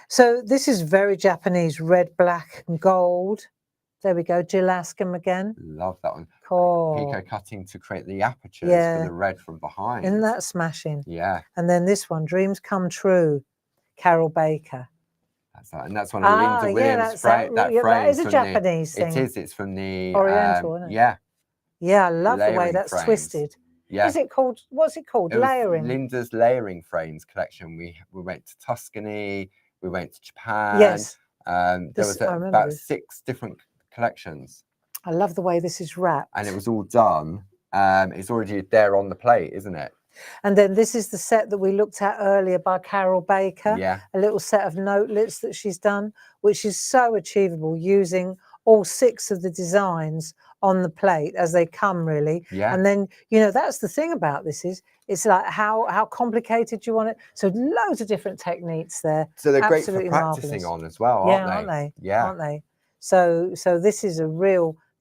Speaker 2: So this is very Japanese, red, black and gold. There we go, Jill Ascombe again.
Speaker 1: Love that one.
Speaker 2: Cool.
Speaker 1: Pico cutting to create the apertures for the red from behind.
Speaker 2: Isn't that smashing?
Speaker 1: Yeah.
Speaker 2: And then this one, Dreams Come True, Carol Baker.
Speaker 1: That's one of Linda Williams' frame. That
Speaker 2: is a Japanese thing.
Speaker 1: It is. It's from the
Speaker 2: Oriental, isn't it?
Speaker 1: Yeah.
Speaker 2: Yeah, I love the way
Speaker 1: Layering
Speaker 2: that's
Speaker 1: frames.
Speaker 2: twisted.
Speaker 1: Yeah.
Speaker 2: Is it called? What's it called?
Speaker 1: It was
Speaker 2: Layering.
Speaker 1: Linda's layering frames collection. We went to Tuscany. We went to Japan.
Speaker 2: Yes.
Speaker 1: There was about 6 different collections.
Speaker 2: I love the way this is wrapped.
Speaker 1: And it was all done. It's already there on the plate, isn't it?
Speaker 2: And then this is the set that we looked at earlier by Carol Baker.
Speaker 1: Yeah.
Speaker 2: A little set of notelets that she's done, which is so achievable using all 6 of the designs on the plate as they come, really.
Speaker 1: Yeah.
Speaker 2: And then, you know, that's the thing about this is it's like how complicated you want it. So loads of different techniques there.
Speaker 1: So they're
Speaker 2: Absolutely
Speaker 1: great for practicing
Speaker 2: marvelous.
Speaker 1: on as well, aren't they?
Speaker 2: Yeah, aren't they? So this is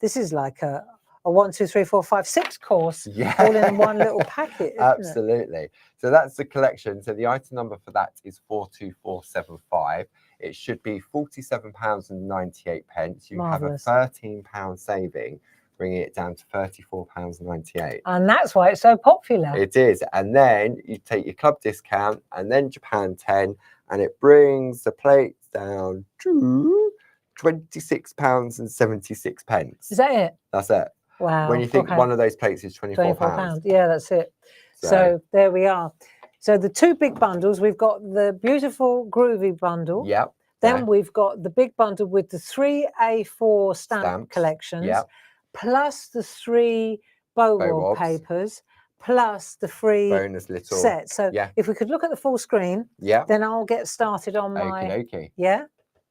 Speaker 2: this is like a 1, 2, 3, 4, 5, 6 course, all in one little packet.
Speaker 1: Absolutely. So that's the collection. So the item number for that is 42475. It should be £47.98. You
Speaker 2: Marvellous.
Speaker 1: have a £13 saving, bringing it down to £34.98.
Speaker 2: And that's why it's so popular.
Speaker 1: It is. And then you take your club discount and then Japan 10, and it brings the plates down to £26.76.
Speaker 2: Is that it?
Speaker 1: That's it.
Speaker 2: Wow.
Speaker 1: When you think one of those plates is £24.
Speaker 2: Yeah, that's it. So there we are. So the two big bundles, we've got the beautiful Groovi bundle.
Speaker 1: Yep.
Speaker 2: Then we've got the big bundle with the 3 A4 stamp collections,
Speaker 1: yep.
Speaker 2: plus the 3 BOW-WOB papers, plus the free
Speaker 1: bonus little
Speaker 2: set. So if we could look at the full screen, then I'll get started on my.
Speaker 1: Okey-dokey.
Speaker 2: Yeah.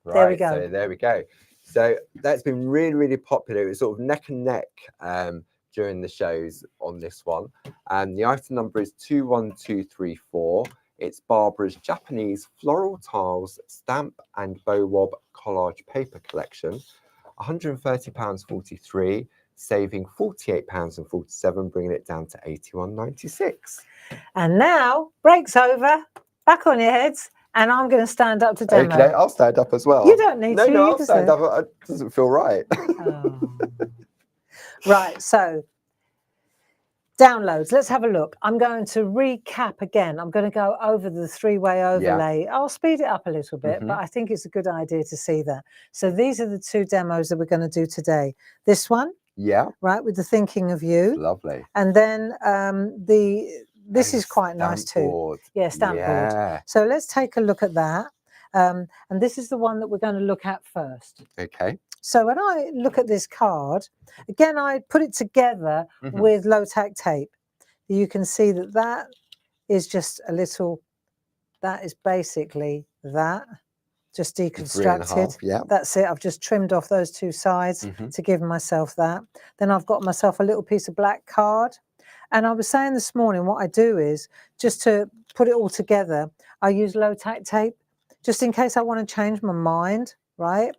Speaker 1: Right,
Speaker 2: there we go.
Speaker 1: So there we go. So that's been really, really popular. It was sort of neck and neck during the shows on this one. And the item number is 21234. It's Barbara's Japanese Floral Tiles Stamp and BOW-WOB Collage Paper Collection. £130.43, saving £48.47, bringing it down to £81.96.
Speaker 2: And now, break's over. Back on your heads. And I'm going to stand up to demo.
Speaker 1: Okay, I'll stand up as well.
Speaker 2: You don't need to.
Speaker 1: No, I'll stand up. It doesn't feel right.
Speaker 2: Right, so downloads. Let's have a look. I'm going to recap again. I'm going to go over the three-way overlay. Yeah. I'll speed it up a little bit, but I think it's a good idea to see that. So these are the two demos that we're going to do today. This one, right, with the thinking of you.
Speaker 1: It's lovely.
Speaker 2: And then this is quite nice too. Yeah, stamp board. So let's take a look at that. And this is the one that we're going to look at first.
Speaker 1: Okay.
Speaker 2: So when I look at this card, again, I put it together with low-tack tape. You can see that that is just a little, that is basically that, just deconstructed. That's it. I've just trimmed off those two sides to give myself that. Then I've got myself a little piece of black card. And I was saying this morning, what I do is, just to put it all together, I use low-tack tape, just in case I want to change my mind, right?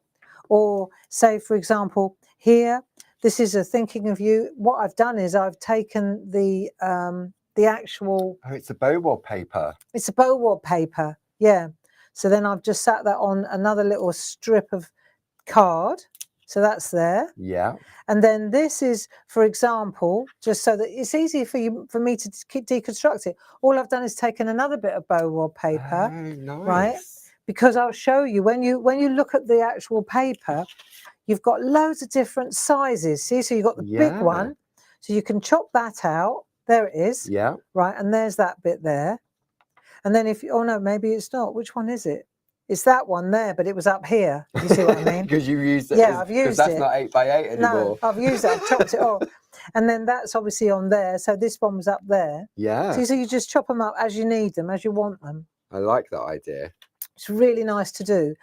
Speaker 2: Or say, for example, here, this is a thinking of you. What I've done is I've taken the actual...
Speaker 1: Oh, it's a BOW-WOB paper.
Speaker 2: It's a BOW-WOB paper, yeah. So then I've just sat that on another little strip of card. So that's there.
Speaker 1: Yeah.
Speaker 2: And then this is, for example, just so that it's easy for me to deconstruct it. All I've done is taken another bit of BOW-WOB paper, right? Because I'll show you when you look at the actual paper, you've got loads of different sizes. See, so you've got the big one, so you can chop that out. There it is.
Speaker 1: Yeah.
Speaker 2: Right, and there's that bit there. And then if you, oh no, maybe it's not. Which one is it? It's that one there, but it was up here. You see what I mean?
Speaker 1: Because you've used it.
Speaker 2: Yeah, I've used
Speaker 1: it. Because
Speaker 2: it.
Speaker 1: that's not 8x8 anymore.
Speaker 2: No, I've used it. I've chopped it off. And then that's obviously on there. So this one was up there.
Speaker 1: Yeah.
Speaker 2: So you just chop them up as you need them, as you want them.
Speaker 1: I like that idea.
Speaker 2: It's really nice to do.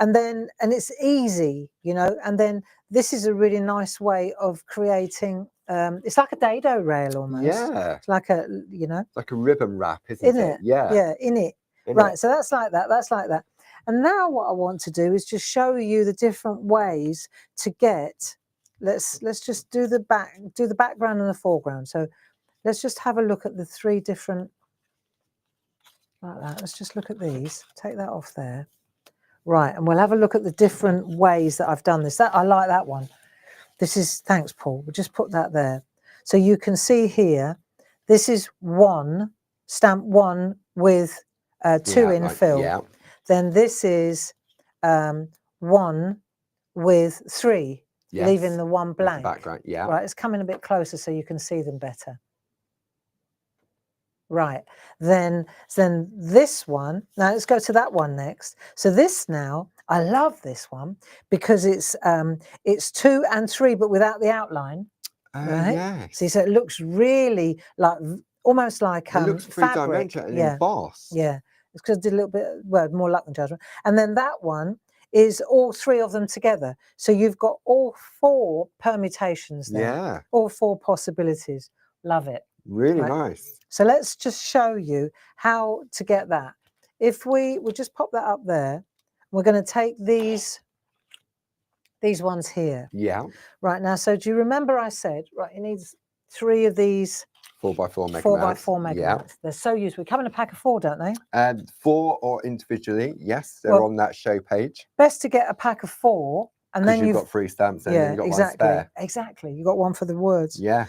Speaker 2: And then, and it's easy, you know, and then this is a really nice way of creating, it's like a dado rail almost.
Speaker 1: Yeah.
Speaker 2: It's like a, you know.
Speaker 1: Like a ribbon wrap, isn't it?
Speaker 2: Yeah. Yeah, in it. Right, so that's like that, that's like that. And now what I want to do is just show you the different ways to get, let's just do the background and the foreground. So let's just have a look at the three different, like that. Let's just look at these, take that off there. Right, and we'll have a look at the different ways that I've done this. That I like that one. This is, thanks Paul, we'll just put that there. So you can see here, this is one, stamp one with two in fill.
Speaker 1: Yeah.
Speaker 2: Then this is one with three, leaving the one blank.
Speaker 1: Background, yeah.
Speaker 2: Right, it's coming a bit closer so you can see them better. Right, then this one, now let's go to that one next. So this now, I love this one because it's 2 and 3, but without the outline. Right?
Speaker 1: Yes.
Speaker 2: See, so it looks really like, almost like
Speaker 1: it looks
Speaker 2: fabric.
Speaker 1: three-dimensional and embossed.
Speaker 2: Yeah. It's because I did a little bit, well, more luck than judgment. And then that one is all three of them together. So you've got all 4 permutations there.
Speaker 1: Yeah.
Speaker 2: All 4 possibilities. Love it.
Speaker 1: Really nice.
Speaker 2: So let's just show you how to get that. If we'll just pop that up there, we're going to take these ones here.
Speaker 1: Yeah. Right
Speaker 2: now, so do you remember I said, right, you need 3 of these
Speaker 1: 4x4 mega
Speaker 2: 4x4 mega mats. They're so useful. They come in a pack of 4, don't they?
Speaker 1: 4 or individually, yes. They're on that show page.
Speaker 2: Best to get a pack of 4, and then you've
Speaker 1: got 3 stamps, and then you've got one spare.
Speaker 2: Exactly. You've got one for the words.
Speaker 1: Yeah.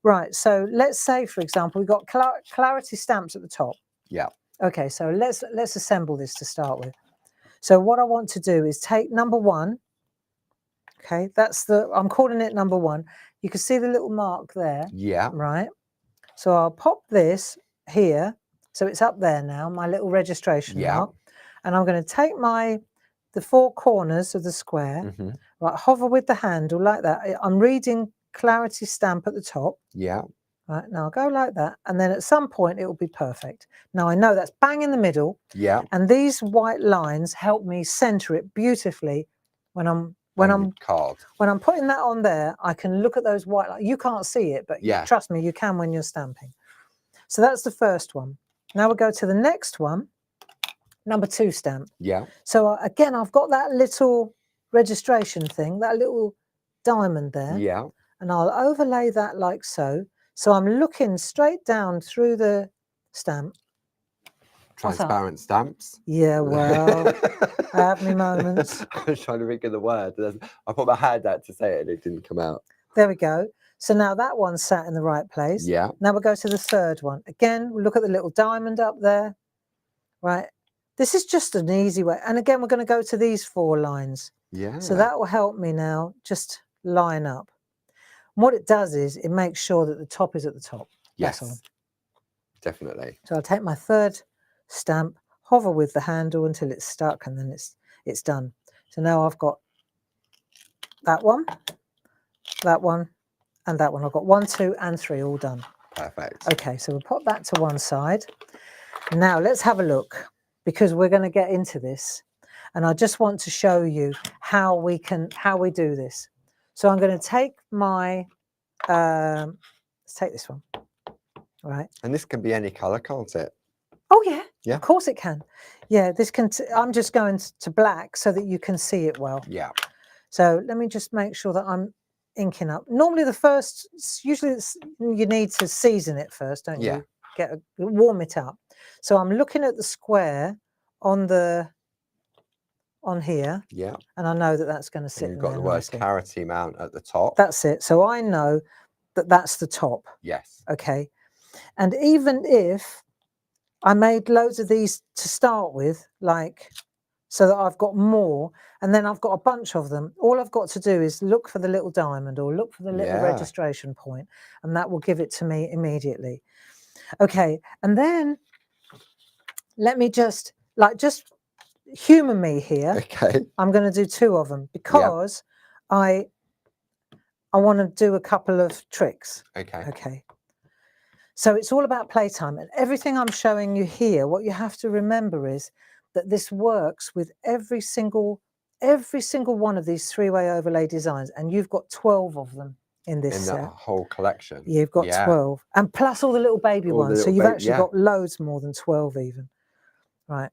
Speaker 2: Right. So let's say, for example, we've got clarity stamps at the top.
Speaker 1: Yeah.
Speaker 2: Okay. So let's assemble this to start with. So what I want to do is take number 1, Okay, I'm calling it number 1. You can see the little mark there,
Speaker 1: Yeah.
Speaker 2: right? So I'll pop this here. So it's up there now, my little registration mark. And I'm going to take the 4 corners of the square, right, hover with the handle like that. I'm reading clarity stamp at the top.
Speaker 1: Yeah.
Speaker 2: Right, now I'll go like that. And then at some point it will be perfect. Now I know that's bang in the middle.
Speaker 1: Yeah.
Speaker 2: And these white lines help me center it beautifully when I'm putting that on there. I can look at those white lines. You can't see it, but trust me, you can when you're stamping. So that's the first one. Now we'll go to the next one, number 2 stamp.
Speaker 1: Yeah.
Speaker 2: So again, I've got that little registration thing, that little diamond there.
Speaker 1: Yeah.
Speaker 2: And I'll overlay that like so. So I'm looking straight down through the stamp.
Speaker 1: Transparent stamps.
Speaker 2: Yeah, well, I have my moments.
Speaker 1: I was trying to think of the word. I put my hand out to say it and it didn't come out.
Speaker 2: There we go. So now that one's sat in the right place.
Speaker 1: Yeah.
Speaker 2: Now we'll go to the third one. Again, we'll look at the little diamond up there. Right. This is just an easy way. And again, we're going to go to these 4 lines.
Speaker 1: Yeah.
Speaker 2: So that will help me now just line up. And what it does is it makes sure that the top is at the top.
Speaker 1: Yes.
Speaker 2: That's all.
Speaker 1: Definitely.
Speaker 2: So I'll take my 3rd stamp, hover with the handle until it's stuck, and then it's done. So now I've got that one, and that one. I've got 1, 2, and 3 all done.
Speaker 1: Perfect.
Speaker 2: Okay, so we'll put that to one side. Now let's have a look, because we're going to get into this, and I just want to show you how we do this. So I'm going to take my let's take this one. All right.
Speaker 1: And this can be any color, can't it?
Speaker 2: Oh yeah.
Speaker 1: Yeah.
Speaker 2: Of course it can. Yeah, this can. I'm just going to black so that you can see it well.
Speaker 1: Yeah.
Speaker 2: So let me just make sure that I'm inking up. Normally usually you need to season it first, don't you? Warm it up. So I'm looking at the square on here.
Speaker 1: Yeah.
Speaker 2: And I know that that's going to sit.
Speaker 1: And you've got the word
Speaker 2: nicely.
Speaker 1: clarity mount at the top.
Speaker 2: That's it. So I know that that's the top.
Speaker 1: Yes.
Speaker 2: Okay. And even if I made loads of these to start with, like, so that I've got more, and then I've got a bunch of them, all I've got to do is look for the little diamond or look for the little registration point, and that will give it to me immediately. Okay. And then let me just humor me here.
Speaker 1: Okay.
Speaker 2: I'm going to do 2 of them because I want to do a couple of tricks.
Speaker 1: Okay.
Speaker 2: Okay. So it's all about playtime, and everything I'm showing you here, what you have to remember is that this works with every single one of these 3-way overlay designs, and you've got 12 of them in this set.
Speaker 1: That whole collection.
Speaker 2: You've got 12, and plus all the little baby ones. So you've actually got loads more than 12 even. Right.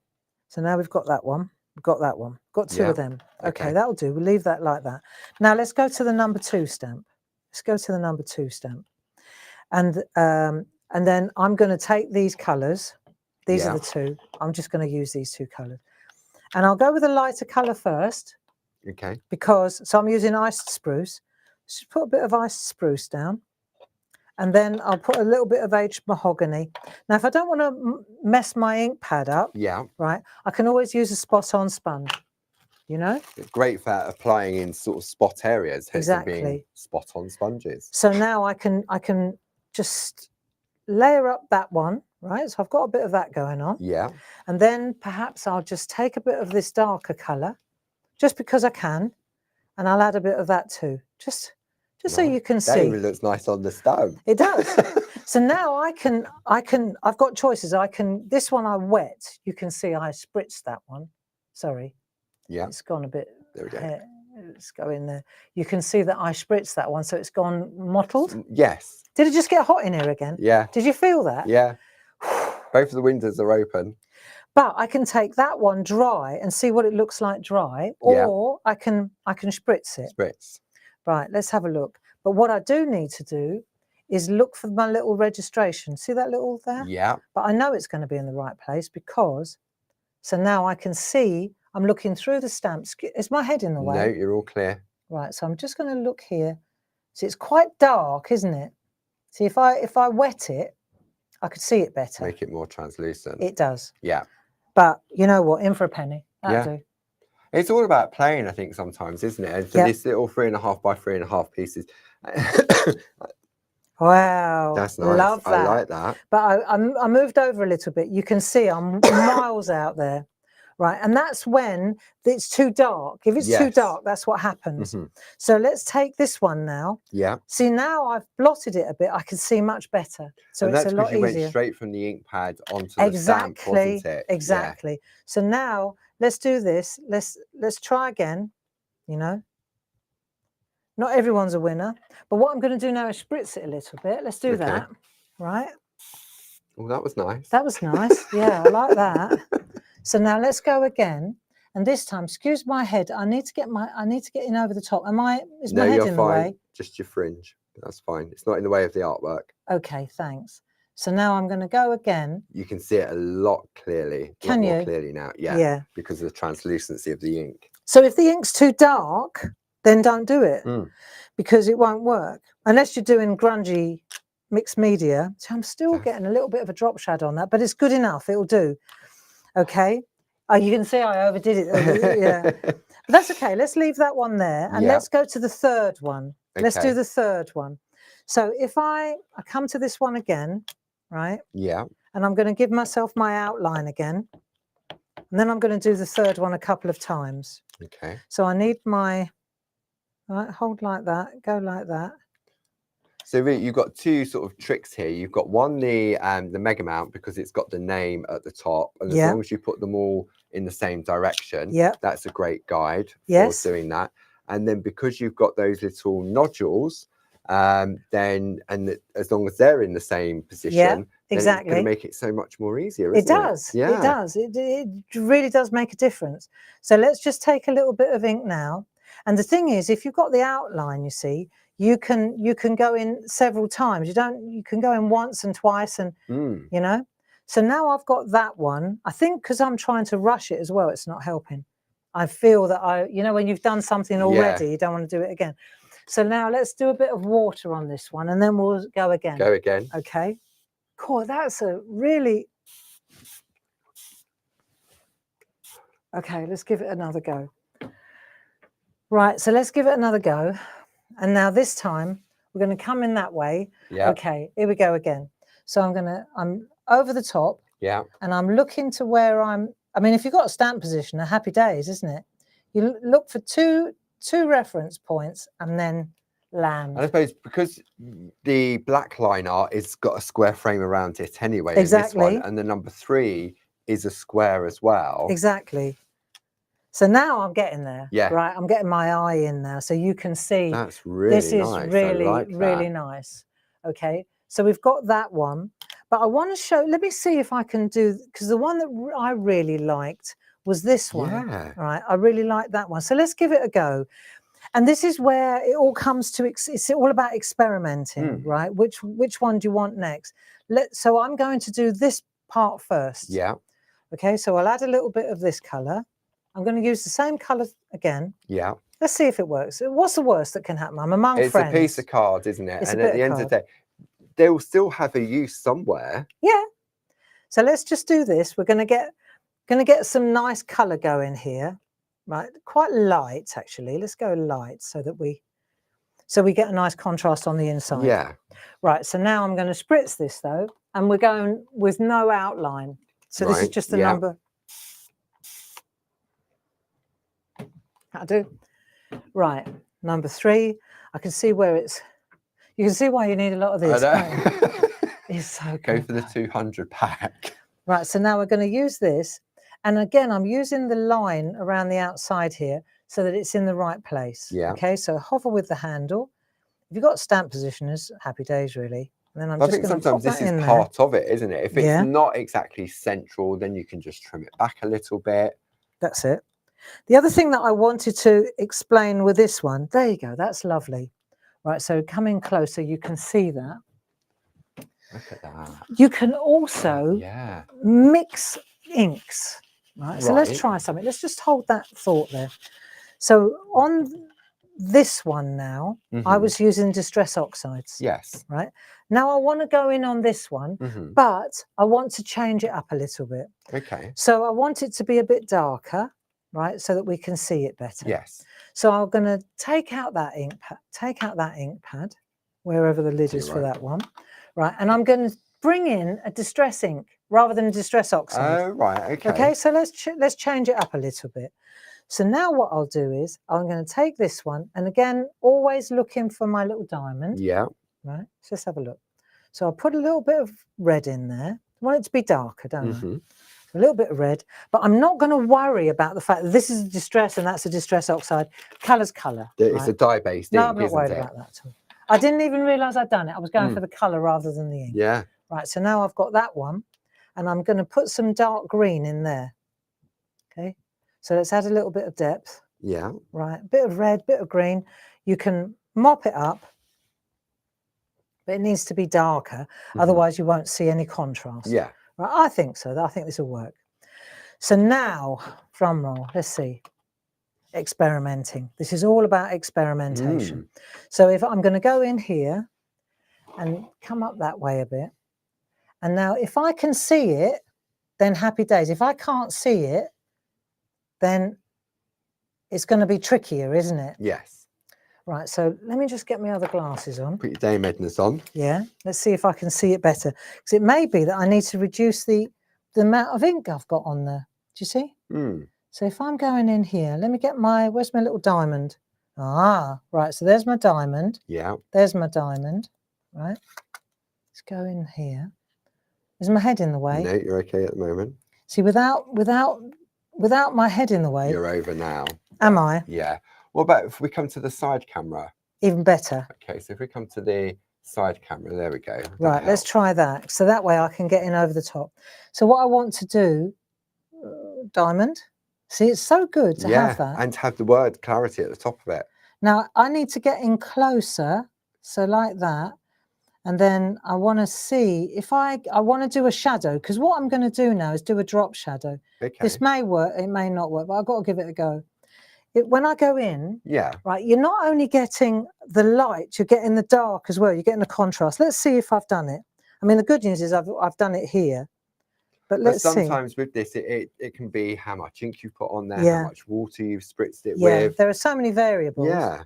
Speaker 2: So now we've got that one. We've got that one. Got 2 of them. Okay, that'll do. We'll leave that like that. Now let's go to the number 2 stamp. Let's go to the number 2 stamp. And then I'm going to take these colours. These are the 2. I'm just going to use these 2 colours. And I'll go with a lighter colour first.
Speaker 1: Okay.
Speaker 2: So I'm using iced spruce. Just put a bit of iced spruce down. And then I'll put a little bit of aged mahogany. Now, if I don't want to mess my ink pad up, right, I can always use a spot-on sponge, you know?
Speaker 1: It's great for applying in sort of spot areas.
Speaker 2: Exactly.
Speaker 1: Being spot-on sponges.
Speaker 2: So now I can just layer up that one, right? So I've got a bit of that going on.
Speaker 1: Yeah.
Speaker 2: And then perhaps I'll just take a bit of this darker colour, just because I can, and I'll add a bit of that too. Just so you can see.
Speaker 1: That even looks nice on the stamp.
Speaker 2: It does. So now I've got choices. This one I wet. You can see I spritzed that one. Sorry.
Speaker 1: Yeah.
Speaker 2: It's gone a bit.
Speaker 1: There we go.
Speaker 2: Let's go in there. You can see that I spritzed that one, so it's gone mottled.
Speaker 1: Yes.
Speaker 2: Did it just get hot in here again?
Speaker 1: Yeah.
Speaker 2: Did you feel that?
Speaker 1: Yeah. Both of the windows are open.
Speaker 2: But I can take that one dry and see what it looks like dry, or I can spritz it.
Speaker 1: Spritz.
Speaker 2: Right, let's have a look. But what I do need to do is look for my little registration. See that little there?
Speaker 1: Yeah.
Speaker 2: But I know it's going to be in the right place because, so now I can see, I'm looking through the stamps. Is my head in the way?
Speaker 1: No, you're all clear.
Speaker 2: Right, so I'm just going to look here. See, it's quite dark, isn't it? See, if I wet it, I could see it better.
Speaker 1: Make it more translucent.
Speaker 2: It does.
Speaker 1: Yeah.
Speaker 2: But you know what? In for a penny. That'll do.
Speaker 1: It's all about playing, I think, sometimes, isn't it? And for this little 3.5 by 3.5 pieces,
Speaker 2: wow,
Speaker 1: that's nice.
Speaker 2: love that.
Speaker 1: I like that.
Speaker 2: But I moved over a little bit. You can see I'm miles out there, right? And that's when it's too dark. If it's too dark, that's what happens. So let's take this one now.
Speaker 1: Yeah.
Speaker 2: See, now I've blotted it a bit. I can see much better. So
Speaker 1: and
Speaker 2: it's
Speaker 1: that's
Speaker 2: a lot
Speaker 1: because you
Speaker 2: easier.
Speaker 1: went straight from the ink pad onto the stamp, wasn't it?
Speaker 2: Exactly. So now let's do this. Let's try again. You know, not everyone's a winner, but what I'm going to do now is spritz it a little bit. Let's do that, right?
Speaker 1: Oh, that was nice.
Speaker 2: That was nice. Yeah, I like that. So now let's go again, and this time, excuse my head. I need to get in over the top. Is my head in the way?
Speaker 1: Just your fringe. That's fine. It's not in the way of the artwork.
Speaker 2: Okay, thanks. So now I'm going to go again.
Speaker 1: You can see it a lot clearly.
Speaker 2: Can you?
Speaker 1: More clearly now. Yeah. Yeah. Because of the translucency of the ink.
Speaker 2: So if the ink's too dark, then don't do it because it won't work unless you're doing grungy mixed media. So I'm still getting a little bit of a drop shadow on that, but it's good enough. It'll do. Okay. Oh, you can see I overdid it. Yeah. But that's okay. Let's leave that one there and let's go to the third one. Okay. Let's do the third one. So if I come to this one again, right? Yeah. And I'm going to give myself my outline again. And then I'm going to do the third one a couple of times. Okay. So I need my, right, hold like that, go like that.
Speaker 1: So really, you've got two sort of tricks here. You've got one, the mega mount, because it's got the name at the top. And as long as you put them all in the same direction, that's a great guide for doing that. And then because you've got those little nodules, then as long as they're in the same position, exactly, it's going to make it so much more easier, isn't it?
Speaker 2: It does. Yeah. It does. It really does make a difference. So let's just take a little bit of ink now. And the thing is, if you've got the outline, you see, you can go in several times. You can go in once and twice, and you know. So now I've got that one. I think because I'm trying to rush it as well, it's not helping. I feel that you know, when you've done something already, you don't want to do it again. So now let's do a bit of water on this one, and then we'll go again.
Speaker 1: Go again.
Speaker 2: Okay. Cool. That's a really. Okay, let's give it another go. Right, so let's give it another go. And now this time we're going to come in that way. Yeah. Okay, here we go again. So I'm over the top. Yeah. And I'm looking to where I mean, if you've got a stamp position, a happy days, isn't it? You look for two reference points and then land. I suppose because the black line art has got a square frame around it anyway. Exactly. In this one, and the number 3 is a square as well. Exactly. So now I'm getting there. Yeah. Right. I'm getting my eye in there. So you can see that's really this is nice. Really nice. Okay. So we've got that one. But I want to show, let me see if I can do, because the one that I really liked was this one. Yeah. Right. I really like that one. So let's give it a go. And this is where it all comes to, it's all about experimenting, right? Which one do you want next? So I'm going to do this part first. Yeah. Okay. So I'll add a little bit of this color. I'm going to use the same colour again. Yeah. Let's see if it works. What's the worst that can happen? I'm among friends. It's a piece of card, isn't it? And at the end of the day, they'll still have a use somewhere. Yeah. So let's just do this. We're going to get some nice colour going here. Right. Quite light, actually. Let's go light so we get a nice contrast on the inside. Yeah. Right. So now I'm going to spritz this though, and we're going with no outline. So this is just the number. That'll do. Right, number 3. I can see where you can see why you need a lot of this. It's so good. Go for the 200 pack. Right, so now we're going to use this. And again, I'm using the line around the outside here so that it's in the right place. Yeah. Okay, so hover with the handle. If you've got stamp positioners, happy days, really. And then I think sometimes this is part of it, isn't it? If it's not exactly central, then you can just trim it back a little bit. That's it. The other thing that I wanted to explain with this one, there you go, that's lovely. Right, so come in closer, you can see that. Look at that. You can also mix inks, right? So let's try something. Let's just hold that thought there. So on this one now, I was using Distress Oxides. Yes. Right. Now I want to go in on this one, but I want to change it up a little bit. Okay. So I want it to be a bit darker. right, so that we can see it better.
Speaker 1: Yes.
Speaker 2: So I'm going to take out that ink pad, wherever the lid is for
Speaker 1: Right.
Speaker 2: that one, right, and I'm going to bring in a distress ink rather than a distress oxide.
Speaker 1: Oh, right. Okay.
Speaker 2: Okay, so let's change it up a little bit. So now what I'll do is I'm going to take this one, and again, always looking for my little diamond.
Speaker 1: Yeah.
Speaker 2: Right, so let's have a look. So I'll put a little bit of red in there. I want it to be darker, don't I? A little bit of red, but I'm not going to worry about the fact that this is a distress and that's a distress oxide. Colour's colour.
Speaker 1: It's a dye-based ink,
Speaker 2: no, I'm not worried about that at all. I didn't even realise I'd done it. I was going for the colour rather than the ink.
Speaker 1: Yeah.
Speaker 2: Right, so now I've got that one, and I'm going to put some dark green in there. Okay, so let's add a little bit of depth.
Speaker 1: Yeah.
Speaker 2: Right, bit of red, bit of green. You can mop it up, but it needs to be darker. Otherwise, you won't see any contrast.
Speaker 1: Yeah.
Speaker 2: Right, I think so. I think this will work. So now, drum roll, let's see. Experimenting. This is all about experimentation. So if I'm going to go in here and come up that way a bit, and now if I can see it, then happy days. If I can't see it, then it's going to be trickier, isn't it?
Speaker 1: Yes.
Speaker 2: Right, so let me just get my other glasses on.
Speaker 1: Put your Dame Edna's on.
Speaker 2: Yeah, let's see if I can see it better. Because it may be that I need to reduce the amount of ink I've got on there. Do you see? So if I'm going in here, let me get where's my little diamond? Ah, right, so there's my diamond.
Speaker 1: Yeah.
Speaker 2: There's my diamond, right? Let's go in here. Is my head in the way?
Speaker 1: No, you're okay at the moment.
Speaker 2: See, without my head in the way.
Speaker 1: You're over now.
Speaker 2: Am I?
Speaker 1: Yeah. What about if we come to the side camera?
Speaker 2: Even better.
Speaker 1: Okay, so if we come to the side camera, there we go.
Speaker 2: Right, let's try that. So that way I can get in over the top. So what I want to do, diamond. See, it's so good to have that.
Speaker 1: And to have the word clarity at the top of it.
Speaker 2: Now, I need to get in closer, so like that. And then I want to see if I want to do a shadow, because what I'm going to do now is do a drop shadow.
Speaker 1: Okay.
Speaker 2: This may work, it may not work, but I've got to give it a go. When I go in, right, you're not only getting the light, you're getting the dark as well. You're getting the contrast. Let's see if I've done it. I mean, the good news is I've done it here. But let's see.
Speaker 1: Sometimes with this, it can be how much ink you've put on there, how much water you've spritzed it with.
Speaker 2: There are so many variables.
Speaker 1: Yeah.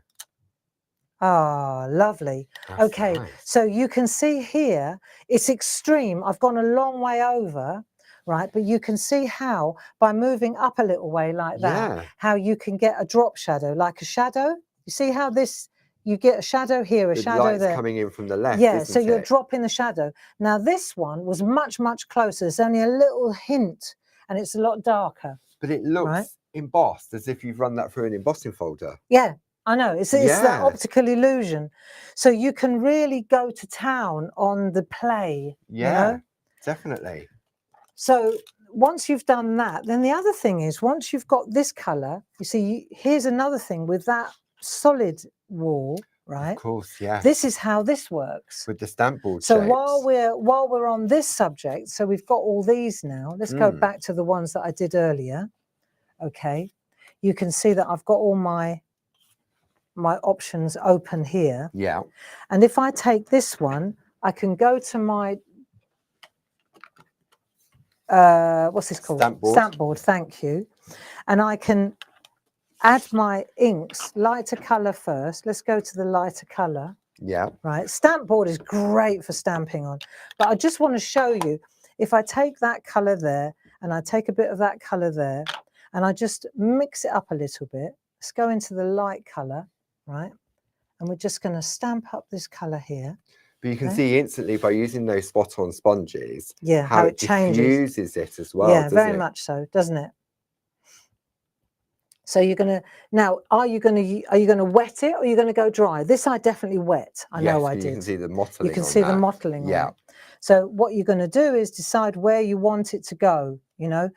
Speaker 2: Ah, lovely.
Speaker 1: That's
Speaker 2: okay,
Speaker 1: nice.
Speaker 2: So you can see here, it's extreme. I've gone a long way over, right? But you can see how, by moving up a little way like that, how you can get a drop shadow, like a shadow. You see how you get a shadow here, a shadow
Speaker 1: light's
Speaker 2: there.
Speaker 1: coming in from the left,
Speaker 2: so you're dropping the shadow. Now this one was much, much closer. There's only a little hint, and it's a lot darker.
Speaker 1: But it looks embossed, as if you've run that through an embossing folder.
Speaker 2: Yeah. I know, it's that optical illusion. So you can really go to town on the play.
Speaker 1: Yeah,
Speaker 2: you know?
Speaker 1: Definitely.
Speaker 2: So once you've done that, then the other thing is, once you've got this colour, you see, here's another thing with that solid wall, right?
Speaker 1: Of course, yeah.
Speaker 2: This is how this works.
Speaker 1: With the stamp board
Speaker 2: So
Speaker 1: shapes.
Speaker 2: while we're on this subject, so we've got all these now. Let's go back to the ones that I did earlier. Okay. You can see that I've got all my options open here.
Speaker 1: Yeah.
Speaker 2: And if I take this one, I can go to my what's this called? Stamp board, thank you. And I can add my inks, lighter colour first. Let's go to the lighter colour.
Speaker 1: Yeah.
Speaker 2: Right. Stamp board is great for stamping on. But I just want to show you, if I take that colour there and I take a bit of that colour there and I just mix it up a little bit, let's go into the light colour. Right, and we're just going to stamp up this colour here.
Speaker 1: But you can see instantly by using those spot-on sponges,
Speaker 2: how it changes.
Speaker 1: Diffuses it as well.
Speaker 2: Yeah, very much so, doesn't it? So you're going to now. Are you going to wet it, or are you going to go dry? This I definitely wet. I know I did.
Speaker 1: You can see the mottling.
Speaker 2: You can see the mottling. Yeah. So what you're going to do is decide where you want it to go. You know.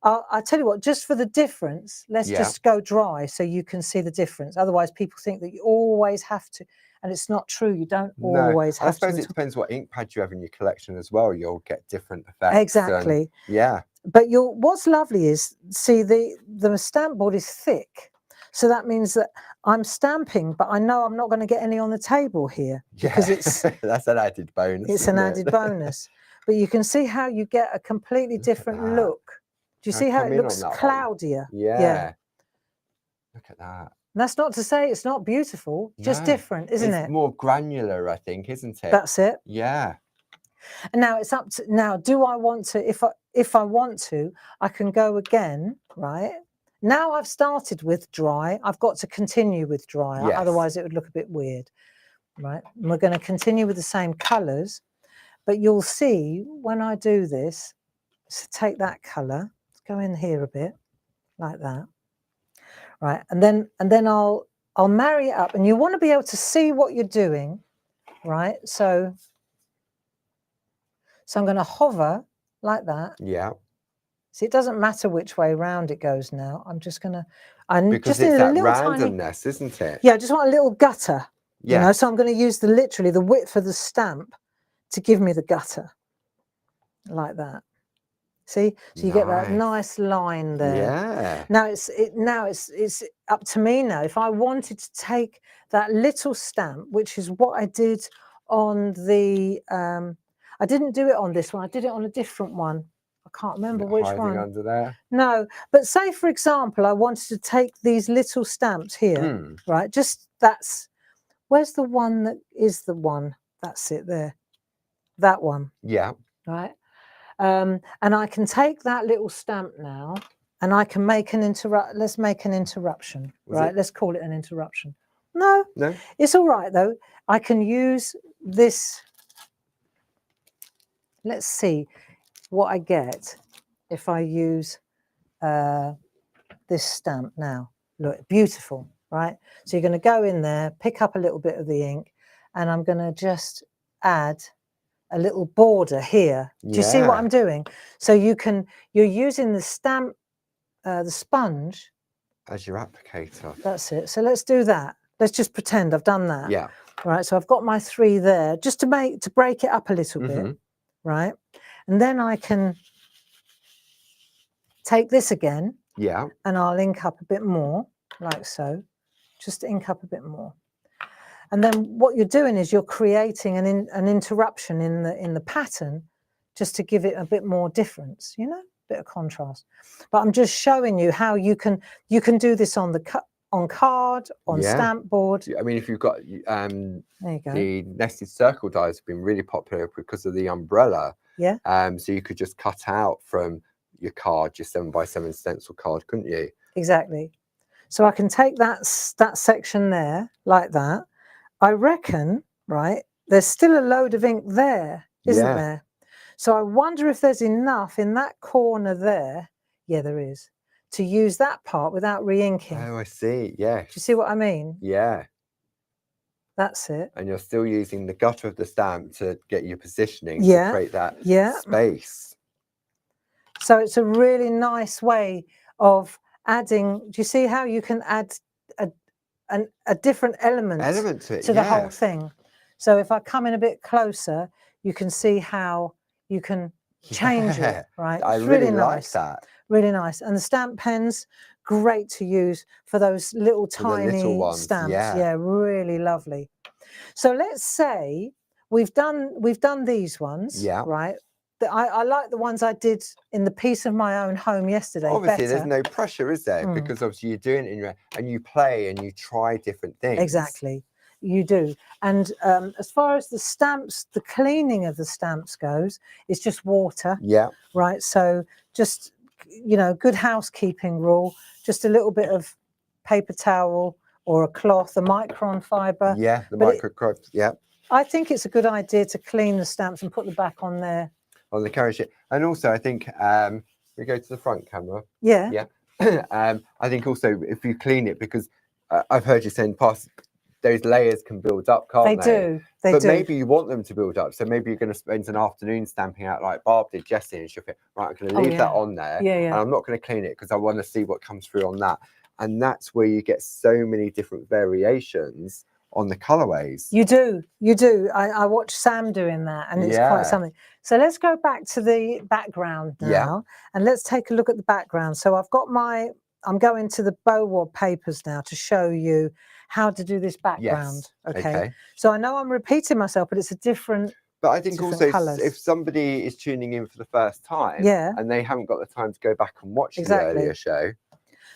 Speaker 2: I'll tell you what, just for the difference, let's just go dry so you can see the difference. Otherwise, people think that you always have to, and it's not true. You don't always have to.
Speaker 1: I suppose it depends what ink pad you have in your collection as well. You'll get different effects.
Speaker 2: Exactly. But what's lovely is, see, the stamp board is thick. So that means that I'm stamping, but I know I'm not going to get any on the table here. Because it's
Speaker 1: that's an added bonus.
Speaker 2: It's an added bonus. But you can see how you get a completely different look Do you
Speaker 1: Can I
Speaker 2: see how
Speaker 1: come
Speaker 2: it
Speaker 1: in on
Speaker 2: looks
Speaker 1: that one?
Speaker 2: cloudier?
Speaker 1: Yeah. Look at that.
Speaker 2: And that's not to say it's not beautiful, just
Speaker 1: No,
Speaker 2: different, isn't
Speaker 1: it's
Speaker 2: it?
Speaker 1: more granular, I think, isn't it?
Speaker 2: That's it.
Speaker 1: Yeah.
Speaker 2: And now it's up to, now, do I want to, if I want to, I can go again, right? Now I've started with dry, I've got to continue with dry,
Speaker 1: Yes.
Speaker 2: otherwise it would look a bit weird, right? And we're going to continue with the same colours, but you'll see when I do this, so take that colour, let's go in here a bit, like that, right? And then I'll marry it up, and you want to be able to see what you're doing, right? So I'm going to hover like that.
Speaker 1: Yeah.
Speaker 2: See, it doesn't matter which way round it goes now. I'm just going to,
Speaker 1: Because
Speaker 2: just
Speaker 1: it's
Speaker 2: in a
Speaker 1: that
Speaker 2: little
Speaker 1: randomness,
Speaker 2: tiny,
Speaker 1: isn't it?
Speaker 2: yeah, I just want a little gutter, you know,
Speaker 1: Yes.
Speaker 2: so I'm going to use literally the width of the stamp to give me the gutter, like that. See, so you get that nice line there.
Speaker 1: Yeah.
Speaker 2: Now it's up to me now. If I wanted to take that little stamp, which is what I did on the, I didn't do it on this one. I did it on a different one. I can't remember which
Speaker 1: Hiding
Speaker 2: one.
Speaker 1: under there.
Speaker 2: No, but say for example, I wanted to take these little stamps here, right? Just where's the one that is the one? That's it there. That one.
Speaker 1: Yeah.
Speaker 2: Right. And I can take that little stamp now and I can make let's make an interruption, right? Let's call it an interruption. No, it's all right though. I can use this. Let's see what I get if I use this stamp now. Look, beautiful, right? So you're going to go in there, pick up a little bit of the ink, and I'm going to just add a little border here. Do you see what I'm doing? So you're using the stamp, the sponge
Speaker 1: as your applicator.
Speaker 2: That's it. So let's do that. Let's just pretend I've done that.
Speaker 1: Yeah.
Speaker 2: Right. So I've got my 3 there, just to break it up a little bit. Right. And then I can take this again.
Speaker 1: Yeah.
Speaker 2: And I'll ink up a bit more, like so. Just ink up a bit more. And then what you're doing is you're creating an interruption in the pattern, just to give it a bit more difference, you know, a bit of contrast. But I'm just showing you how you can do this on card, on stamp board.
Speaker 1: I mean, if you've got
Speaker 2: there you go.
Speaker 1: The nested circle dies have been really popular because of the umbrella.
Speaker 2: Yeah.
Speaker 1: So you could just cut out from your card, your 7x7 stencil card, couldn't you?
Speaker 2: Exactly. So I can take that section there like that. I reckon, right, there's still a load of ink there, isn't there? So I wonder if there's enough in that corner there. Yeah, there is. To use that part without re-inking.
Speaker 1: Oh, I see. Yes.
Speaker 2: Do you see what I mean?
Speaker 1: Yeah.
Speaker 2: That's it.
Speaker 1: And you're still using the gutter of the stamp to get your positioning to create that space.
Speaker 2: So it's a really nice way of adding. Do you see how you can add a different element
Speaker 1: to it,
Speaker 2: the whole thing? So if I come in a bit closer, you can see how you can change it, right?
Speaker 1: I
Speaker 2: it's
Speaker 1: really
Speaker 2: nice.
Speaker 1: like that.
Speaker 2: Really nice. And the stamp pens, great to use for those little tiny stamps. Yeah, really lovely. So let's say we've done these ones, right? I like the ones I did in the peace of my own home yesterday.
Speaker 1: Obviously, there's no pressure, is there? Because obviously you're doing it and you play and you try different things.
Speaker 2: Exactly, you do. And as far as the stamps, the cleaning of the stamps goes, it's just water.
Speaker 1: Yeah. Right.
Speaker 2: So just, you know, good housekeeping rule, just a little bit of paper towel or a cloth, a micron fibre.
Speaker 1: Yeah, the microcloth,
Speaker 2: I think it's a good idea to clean the stamps and put the back on there.
Speaker 1: On the carriage sheet. And also, I think we go to the front camera.
Speaker 2: Yeah.
Speaker 1: I think also if you clean it, because I've heard you say in the past, those layers can build up, can't they?
Speaker 2: They do.
Speaker 1: But maybe you want them to build up. So maybe you're going to spend an afternoon stamping out like Barb did, Jessie, and she'll think, right, I'm going to leave that on there. And I'm not going to clean it because I want to see what comes through on that. And that's where you get so many different variations on the colorways. You
Speaker 2: do. I watched Sam doing that, and it's quite something. So let's go back to the background now, and let's take a look at the background. So I've got I'm going to the BOW-WOB papers now to show you how to do this background. Okay. So I know I'm repeating myself, but it's a different
Speaker 1: But I think
Speaker 2: different
Speaker 1: also
Speaker 2: colours.
Speaker 1: if somebody is tuning in for the first time
Speaker 2: Yeah.
Speaker 1: and they haven't got the time to go back and watch the
Speaker 2: Exactly.
Speaker 1: earlier show.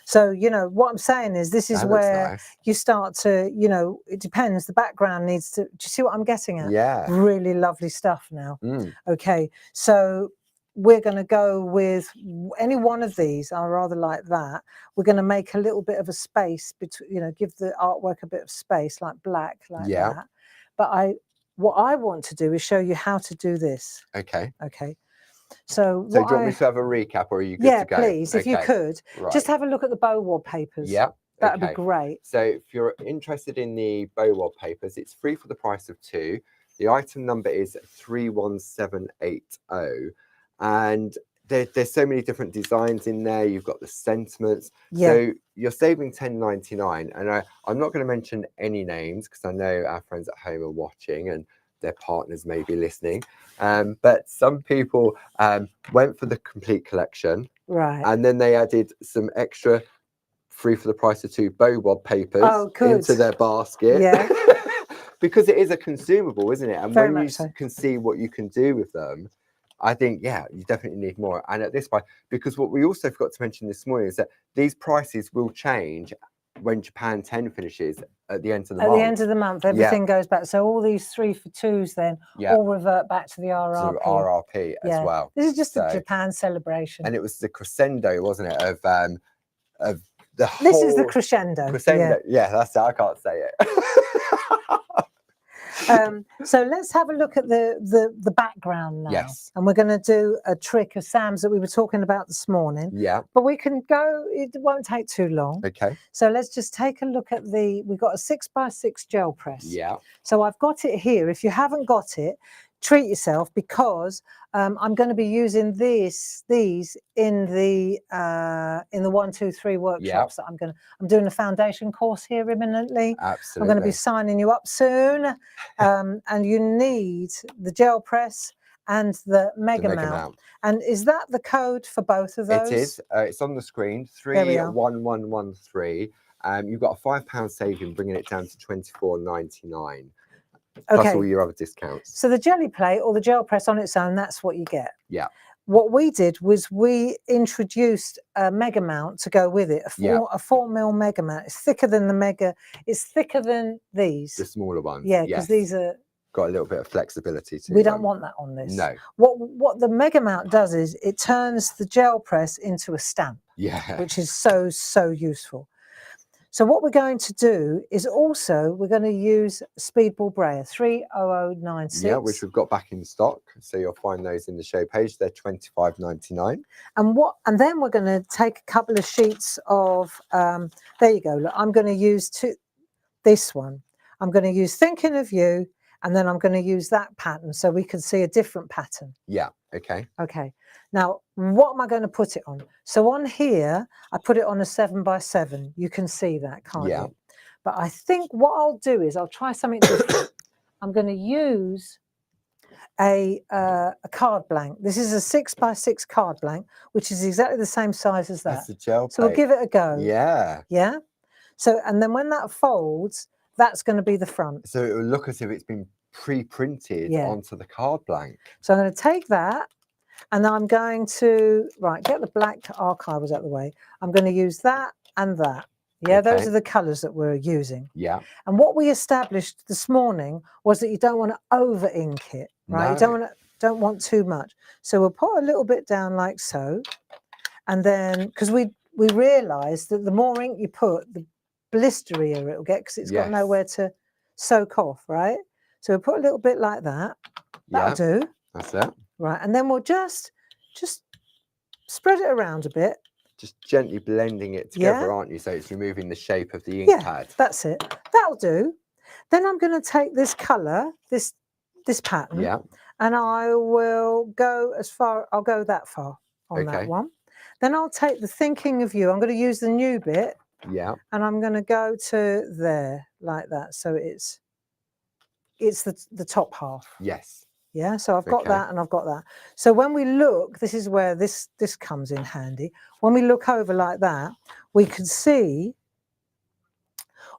Speaker 2: So, you know, what I'm saying is this is
Speaker 1: That looks
Speaker 2: where
Speaker 1: nice.
Speaker 2: you start to, you know, it depends. The background needs to, do you see what I'm getting at?
Speaker 1: Yeah.
Speaker 2: Really lovely stuff now.
Speaker 1: Mm.
Speaker 2: Okay. So we're going to go with any one of these. I rather like that. We're going to make a little bit of a space between, you know, give the artwork a bit of space, like black, like
Speaker 1: Yeah.
Speaker 2: that. But what I want to do is show you how to do this.
Speaker 1: Okay.
Speaker 2: Okay. So
Speaker 1: do you want me to have a recap, or are you good
Speaker 2: yeah,
Speaker 1: to go?
Speaker 2: please, if you could,
Speaker 1: Right.
Speaker 2: just have a look at the BOW-WOB papers.
Speaker 1: Yeah.
Speaker 2: That'd be great.
Speaker 1: So if you're interested in the BOW-WOB papers, it's free for the price of 2. The item number is 31780, and there's so many different designs in there. You've got the sentiments.
Speaker 2: Yeah.
Speaker 1: So you're saving £10.99, and I'm not going to mention any names because I know our friends at home are watching and their partners may be listening. But some people went for the complete collection,
Speaker 2: right?
Speaker 1: And then they added some extra free for the price of 2 BOW-WOB papers into their basket.
Speaker 2: Yeah.
Speaker 1: Because it is a consumable, isn't it? And
Speaker 2: Very
Speaker 1: when you
Speaker 2: much so.
Speaker 1: can see what you can do with them, I think, yeah, you definitely need more. And at this price, because what we also forgot to mention this morning is that these prices will change when Japan 10 finishes at the end of the month.
Speaker 2: At the end of the month, everything goes back. So all these 3 for 2s then all revert back to the RRP.
Speaker 1: To RRP as well.
Speaker 2: This is just a Japan celebration.
Speaker 1: And it was the crescendo, wasn't it, of the whole...
Speaker 2: This is the crescendo.
Speaker 1: Crescendo. Yeah, that's it. I can't say it.
Speaker 2: So let's have a look at the background now.
Speaker 1: Yes.
Speaker 2: And we're going to do a trick of Sam's that we were talking about this morning.
Speaker 1: Yeah.
Speaker 2: But we can go, it won't take too long.
Speaker 1: Okay.
Speaker 2: So let's just take a look at we've got a 6x6 gel press.
Speaker 1: Yeah. So
Speaker 2: I've got it here. If you haven't got it, treat yourself, because I'm going to be using these in the 1, 2, 3 workshops that I'm doing a foundation course here imminently.
Speaker 1: Absolutely.
Speaker 2: I'm going to be signing you up soon. And you need the gel press and the mega mount. And is that the code for both of those?
Speaker 1: It is. It's on the screen. 31113. You've got a £5 saving, bringing it down to £24.99. Plus all your other discounts.
Speaker 2: So the jelly plate or the gel press on its own, that's what you get.
Speaker 1: Yeah.
Speaker 2: What we did was we introduced a mega mount to go with it, a 4mm mega mount. It's thicker than the mega. It's thicker than these.
Speaker 1: The smaller ones.
Speaker 2: Yeah, because these are...
Speaker 1: Got a little bit of flexibility to
Speaker 2: We don't want that on this.
Speaker 1: No.
Speaker 2: What the mega mount does is it turns the gel press into a stamp.
Speaker 1: Yeah.
Speaker 2: Which is so useful. So what we're going to do is also, we're going to use Speedball Brayer 30096.
Speaker 1: Yeah, which we've got back in stock. So you'll find those in the show page. They're £25.99.
Speaker 2: And then we're going to take a couple of sheets of, there you go. Look, I'm going to use this one. I'm going to use Thinking of You, and then I'm going to use that pattern so we can see a different pattern.
Speaker 1: Yeah, okay.
Speaker 2: Okay. Now, what am I going to put it on? So on here, I put it on a 7x7. You can see that, can't you? But I think what I'll do is I'll try something different. I'm going to use a card blank. This is a 6x6 card blank, which is exactly the same size as that.
Speaker 1: That's a gel plate.
Speaker 2: So we'll give it a go.
Speaker 1: Yeah.
Speaker 2: Yeah. So, and then when that folds, that's going to be the front.
Speaker 1: So it will look as if it's been pre-printed onto the card blank.
Speaker 2: So I'm going to take that. And I'm going to, get the black archives out of the way. I'm going to use that and that. Yeah, those are the colours that we're using.
Speaker 1: Yeah.
Speaker 2: And what we established this morning was that you don't want to over ink it, right?
Speaker 1: No.
Speaker 2: You don't want too much. So we'll put a little bit down like so. And then, because we realised that the more ink you put, the blisterier it'll get, because it's got nowhere to soak off, right? So we'll put a little bit like that. That'll do.
Speaker 1: That's it.
Speaker 2: Right, and then we'll just spread it around a bit.
Speaker 1: Just gently blending it together, aren't you? So it's removing the shape of the ink pad.
Speaker 2: That's it. That'll do. Then I'm going to take this colour, this pattern, and I will go I'll go that far on that one. Then I'll take the Thinking of You. I'm going to use the new bit.
Speaker 1: Yeah.
Speaker 2: And I'm going to go to there, like that. So it's the top half.
Speaker 1: Yes.
Speaker 2: Yeah, so I've got that and I've got that. So when we look, this is where this comes in handy. When we look over like that, we can see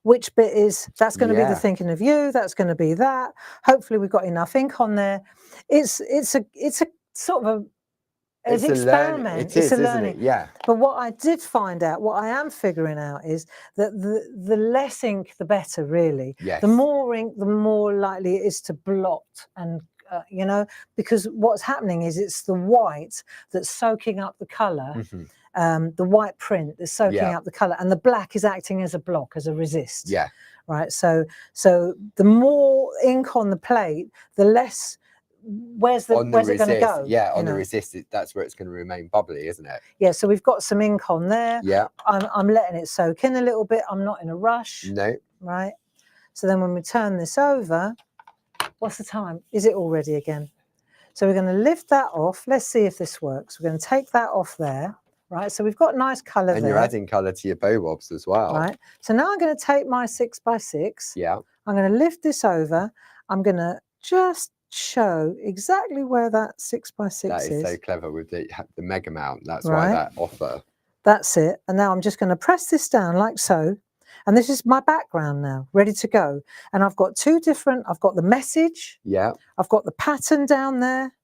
Speaker 2: which bit is, that's going to be the
Speaker 1: Yeah.
Speaker 2: thinking of you, that's going to be that. Hopefully we've got enough ink on there. It's a sort of an
Speaker 1: It's a
Speaker 2: experiment.
Speaker 1: It
Speaker 2: It's
Speaker 1: is,
Speaker 2: a
Speaker 1: isn't
Speaker 2: learning.
Speaker 1: it? Yeah.
Speaker 2: But what I did find out, what I am figuring out is that the less ink, the better, really.
Speaker 1: Yes.
Speaker 2: The more ink, the more likely it is to blot and, you know, because what's happening is it's the white that's soaking up the colour, the white print that's soaking up the colour, and the black is acting as a block, as a resist.
Speaker 1: Yeah.
Speaker 2: Right. So the more ink on the plate, the less. Where's it going to go?
Speaker 1: Yeah, on the resist, that's where it's going to remain bubbly, isn't it?
Speaker 2: Yeah, so we've got some ink on there.
Speaker 1: Yeah.
Speaker 2: I'm letting it soak in a little bit. I'm not in a rush.
Speaker 1: No.
Speaker 2: Right. So then when we turn this over, what's the time? Is it all ready again? So we're going to lift that off. Let's see if this works. We're going to take that off there. Right. So we've got nice colour there.
Speaker 1: And you're adding colour to your BOW-WOBs as well.
Speaker 2: Right. So now I'm going to take my 6x6.
Speaker 1: Yeah.
Speaker 2: I'm going to lift this over. I'm going to just show exactly where that 6x6 is.
Speaker 1: That is so clever with the mega mount. That's
Speaker 2: Right.
Speaker 1: why that offer.
Speaker 2: That's it. And now I'm just going to press this down like so. And this is my background now, ready to go. And I've got two different, I've got the message.
Speaker 1: Yeah.
Speaker 2: I've got the pattern down there.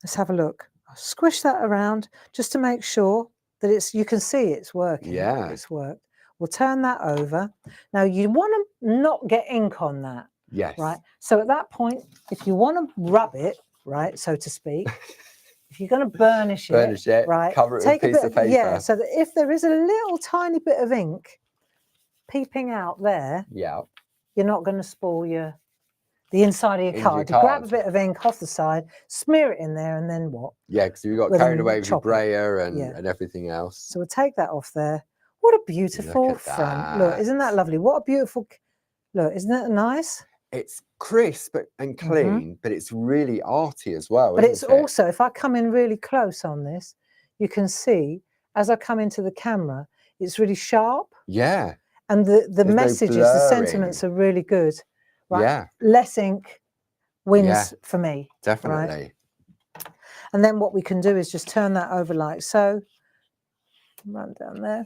Speaker 2: Let's have a look. I'll squish that around just to make sure that you can see it's working.
Speaker 1: Yeah.
Speaker 2: It's worked. We'll turn that over. Now you want to not get ink on that.
Speaker 1: Yes.
Speaker 2: Right. So at that point, if you want to rub it, right, so to speak, if you're going to burnish it, right,
Speaker 1: cover it with a piece of paper.
Speaker 2: Yeah, so that if there is a little tiny bit of ink peeping out there,
Speaker 1: yeah,
Speaker 2: you're not going to spoil the inside of your card. You grab a bit of ink off the side, smear it in there, and then what?
Speaker 1: Yeah, because you got carried away with your brayer and everything else.
Speaker 2: So we'll take that off there. What a beautiful front. Look, isn't that lovely? What a beautiful, look, isn't that nice?
Speaker 1: It's crisp and clean, but it's really arty as well.
Speaker 2: But it's also, if I come in really close on this, you can see as I come into the camera, it's really sharp.
Speaker 1: Yeah.
Speaker 2: And the messages, the sentiments are really good. Right?
Speaker 1: Yeah.
Speaker 2: Less ink wins for me.
Speaker 1: Definitely.
Speaker 2: Right? And then what we can do is just turn that over like so. Run down there.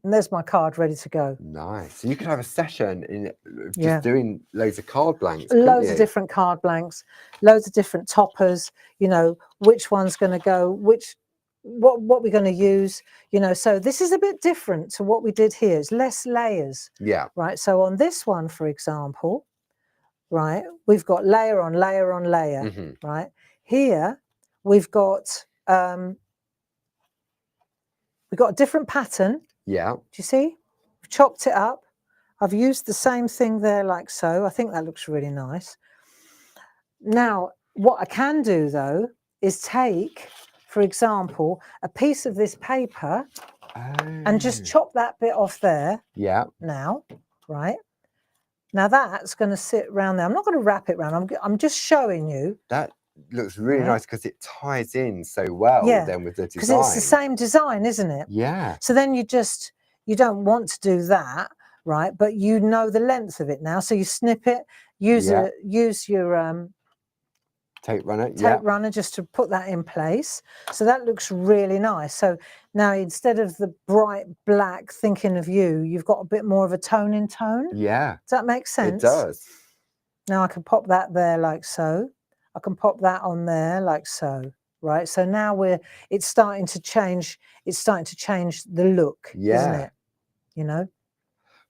Speaker 2: And there's my card ready to go.
Speaker 1: Nice. So you could have a session in just doing loads of card blanks.
Speaker 2: Loads of different card blanks, loads of different toppers, you know, which one's going to go, what we're going to use, you know. So this is a bit different to what we did here. It's less layers.
Speaker 1: Yeah.
Speaker 2: Right. So on this one, for example, right, we've got layer on layer on layer. Right. Here we've got a different pattern.
Speaker 1: Yeah.
Speaker 2: Do you see? I've chopped it up. I've used the same thing there like so. I think that looks really nice. Now, what I can do, though, is take, for example, a piece of this paper and just chop that bit off there.
Speaker 1: Yeah.
Speaker 2: Now, right? Now that's going to sit around there. I'm not going to wrap it around. I'm just showing you.
Speaker 1: That looks really nice because it ties in so well then with the design.
Speaker 2: Because it's the same design, isn't it?
Speaker 1: Yeah.
Speaker 2: So then you don't want to do that, right? But you know the length of it now. So you snip it, use your
Speaker 1: tape runner.
Speaker 2: Tape runner just to put that in place. So that looks really nice. So now instead of the bright black thinking of you, you've got a bit more of a tone in tone.
Speaker 1: Yeah.
Speaker 2: Does that make sense?
Speaker 1: It does.
Speaker 2: Now I can pop that there like so. I can pop that on there like so, right? So now it's starting to change. It's starting to change the look, isn't it? You know.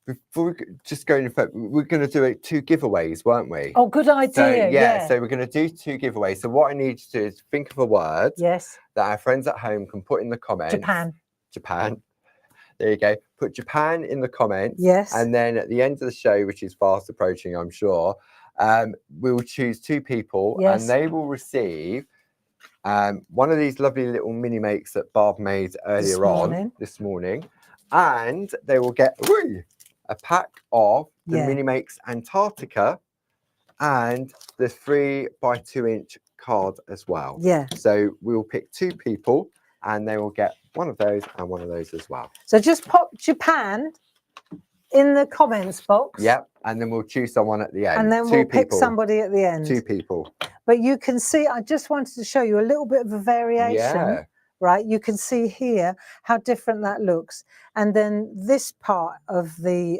Speaker 1: Before we just go any further, we're going to do 2 giveaways, weren't we?
Speaker 2: Oh, good idea.
Speaker 1: So we're going to do 2 giveaways. So what I need to do is think of a word that our friends at home can put in the comments. Japan. There you go. Put Japan in the comments.
Speaker 2: Yes.
Speaker 1: And then at the end of the show, which is fast approaching, I'm sure, we will choose 2 people and they will receive one of these lovely little mini makes that Barb made earlier this morning. And they will get a pack of the mini makes Antarctica and the 3x2" card as well. Yeah. So we will pick 2 people and they will get one of those and one of those as well.
Speaker 2: So just pop Japan in the comments box.
Speaker 1: Yep. And then we'll choose someone at the end.
Speaker 2: And then we'll pick somebody at the end.
Speaker 1: 2 people.
Speaker 2: But you can see, I just wanted to show you a little bit of a variation. right? You can see here how different that looks. And then this part of the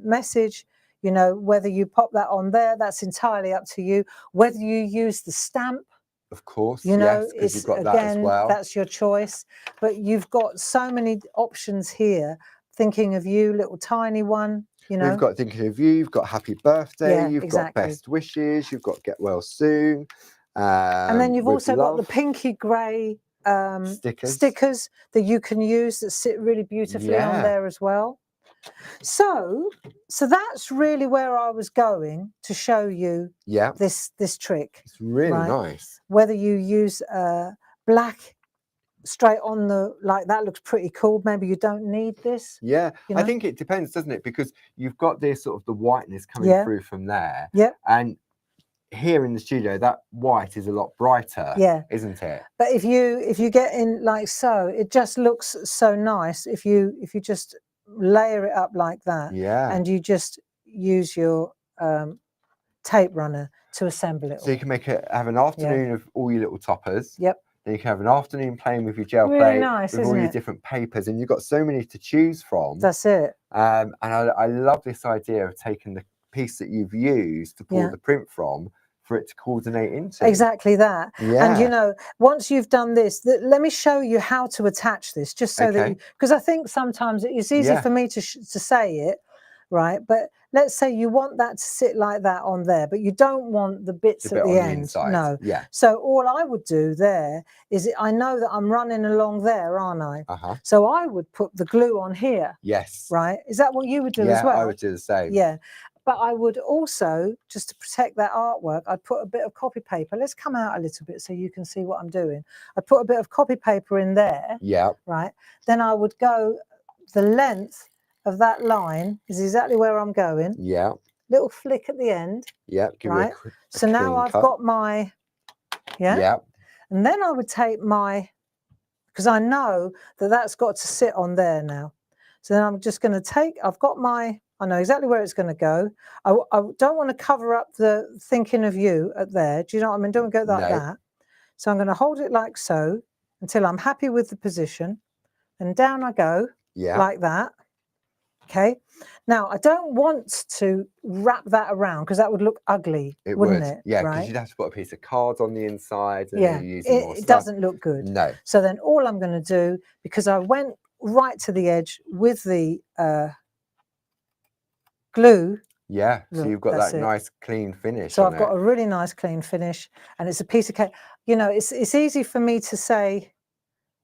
Speaker 2: message, you know, whether you pop that on there, that's entirely up to you. Whether you use the stamp,
Speaker 1: Of course,
Speaker 2: you know,
Speaker 1: yes, because
Speaker 2: it's
Speaker 1: you've got that as
Speaker 2: again,
Speaker 1: well.
Speaker 2: that's your choice. But you've got so many options here. Thinking of you, little tiny one, you know.
Speaker 1: We've got thinking of you, you've got happy birthday,
Speaker 2: Yeah,
Speaker 1: you've
Speaker 2: exactly.
Speaker 1: got best wishes, you've got get well soon.
Speaker 2: And then you've
Speaker 1: with
Speaker 2: also got the
Speaker 1: love,
Speaker 2: pinky grey
Speaker 1: stickers.
Speaker 2: stickers that you can use that sit really beautifully on
Speaker 1: Yeah.
Speaker 2: there as well. So that's really where I was going to show you
Speaker 1: Yeah,
Speaker 2: this trick.
Speaker 1: it's really
Speaker 2: right?
Speaker 1: nice.
Speaker 2: Whether you use black straight on the, like that looks pretty cool. Maybe you don't need this.
Speaker 1: Yeah,
Speaker 2: you
Speaker 1: I
Speaker 2: know?
Speaker 1: think it depends, doesn't it? Because you've got this sort of the whiteness coming
Speaker 2: Yeah.
Speaker 1: through from there.
Speaker 2: Yep.
Speaker 1: And here in the studio, that white is a lot brighter,
Speaker 2: Yeah.
Speaker 1: isn't it?
Speaker 2: But if you get in like so, it just looks so nice if you just layer it up like that.
Speaker 1: Yeah.
Speaker 2: And you just use your tape runner to assemble it
Speaker 1: So you
Speaker 2: all.
Speaker 1: can have an afternoon of all your little toppers.
Speaker 2: Yep.
Speaker 1: Then you can have an afternoon playing with your gel
Speaker 2: Really
Speaker 1: plate
Speaker 2: nice,
Speaker 1: with all
Speaker 2: isn't
Speaker 1: your
Speaker 2: it?
Speaker 1: different papers, and you've got so many to choose from.
Speaker 2: That's it.
Speaker 1: And I love this idea of taking the piece that you've used to pull
Speaker 2: Yeah.
Speaker 1: the print from for it to coordinate into.
Speaker 2: Exactly that.
Speaker 1: Yeah.
Speaker 2: And you know, once you've done this, let me show you how to attach this, just so that
Speaker 1: Okay.
Speaker 2: you, because I think sometimes it's easy
Speaker 1: Yeah.
Speaker 2: for me to say it, right? But let's say you want that to sit like that on there, but you don't want the bits
Speaker 1: The
Speaker 2: at
Speaker 1: bit
Speaker 2: the
Speaker 1: on the
Speaker 2: end.
Speaker 1: inside.
Speaker 2: No.
Speaker 1: Yeah.
Speaker 2: So all I would do there is, I know that I'm running along there, aren't I?
Speaker 1: Uh-huh.
Speaker 2: So I would put the glue on here.
Speaker 1: Yes.
Speaker 2: Right? Is that what you would do
Speaker 1: Yeah,
Speaker 2: as well?
Speaker 1: I would do the same.
Speaker 2: Yeah. But I would also, just to protect that artwork, I'd put a bit of copy paper. Let's come out a little bit so you can see what I'm doing. I'd put a bit of copy paper in there.
Speaker 1: Yeah.
Speaker 2: Right. Then I would go, the length of that line is exactly where I'm going.
Speaker 1: Yeah.
Speaker 2: Little flick at the end.
Speaker 1: Yeah. Give
Speaker 2: right.
Speaker 1: you a
Speaker 2: So now I've
Speaker 1: cut.
Speaker 2: got my,
Speaker 1: Yeah.
Speaker 2: And then I would take my, because I know that that's got to sit on there now. So then I'm just going to take, I've got my, I know exactly where it's going to go. I don't want to cover up the thinking of you at there. Do you know what I mean? Don't go like that. So I'm going to hold it like so until I'm happy with the position. And down I go, like that. Okay. Now, I don't want to wrap that around because that would look ugly, wouldn't it?
Speaker 1: Yeah, because
Speaker 2: right?
Speaker 1: you'd have to put a piece of card on the inside. And
Speaker 2: Yeah,
Speaker 1: you're using more
Speaker 2: it
Speaker 1: stuff.
Speaker 2: doesn't look good.
Speaker 1: No.
Speaker 2: So then all I'm going to do, because I went right to the edge with the glue.
Speaker 1: Yeah, so
Speaker 2: Look,
Speaker 1: you've got
Speaker 2: that's
Speaker 1: that
Speaker 2: it.
Speaker 1: nice clean finish.
Speaker 2: So
Speaker 1: on
Speaker 2: I've got a really nice clean finish, and it's a piece of cake. You know, it's easy for me to say,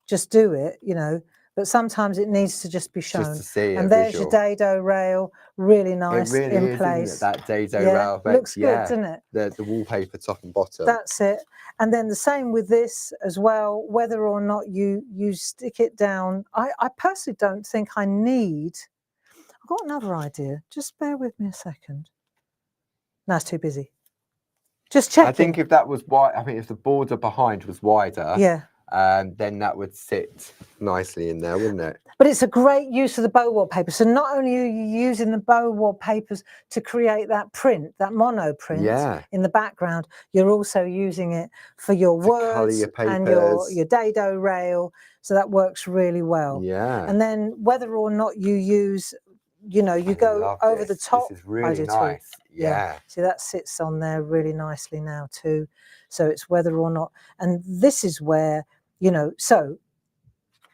Speaker 2: just do it, you know, but sometimes it needs to just be shown.
Speaker 1: Just to see
Speaker 2: and
Speaker 1: a
Speaker 2: there's
Speaker 1: visual.
Speaker 2: your dado rail, really nice
Speaker 1: It really
Speaker 2: in
Speaker 1: is,
Speaker 2: place.
Speaker 1: isn't it? That dado
Speaker 2: yeah,
Speaker 1: rail effect.
Speaker 2: looks good, doesn't it?
Speaker 1: The wallpaper top and bottom.
Speaker 2: That's it. And then the same with this as well, whether or not you stick it down. I personally don't think I need, I've got another idea. Just bear with me a second. No, it's too busy. Just checking.
Speaker 1: I think if that was wide, I mean, if the border behind was wider, then that would sit nicely in there, wouldn't it?
Speaker 2: But it's a great use of the BOW-WOB paper. So not only are you using the BOW-WOB papers to create that print, that mono print in the background, you're also using it for your words
Speaker 1: your
Speaker 2: and your dado rail. So that works really well.
Speaker 1: Yeah.
Speaker 2: And then whether or not you use, you know, you go over the top.
Speaker 1: This is really nice. Yeah.
Speaker 2: See, that sits on there really nicely now too. So it's whether or not, and this is where, you know, so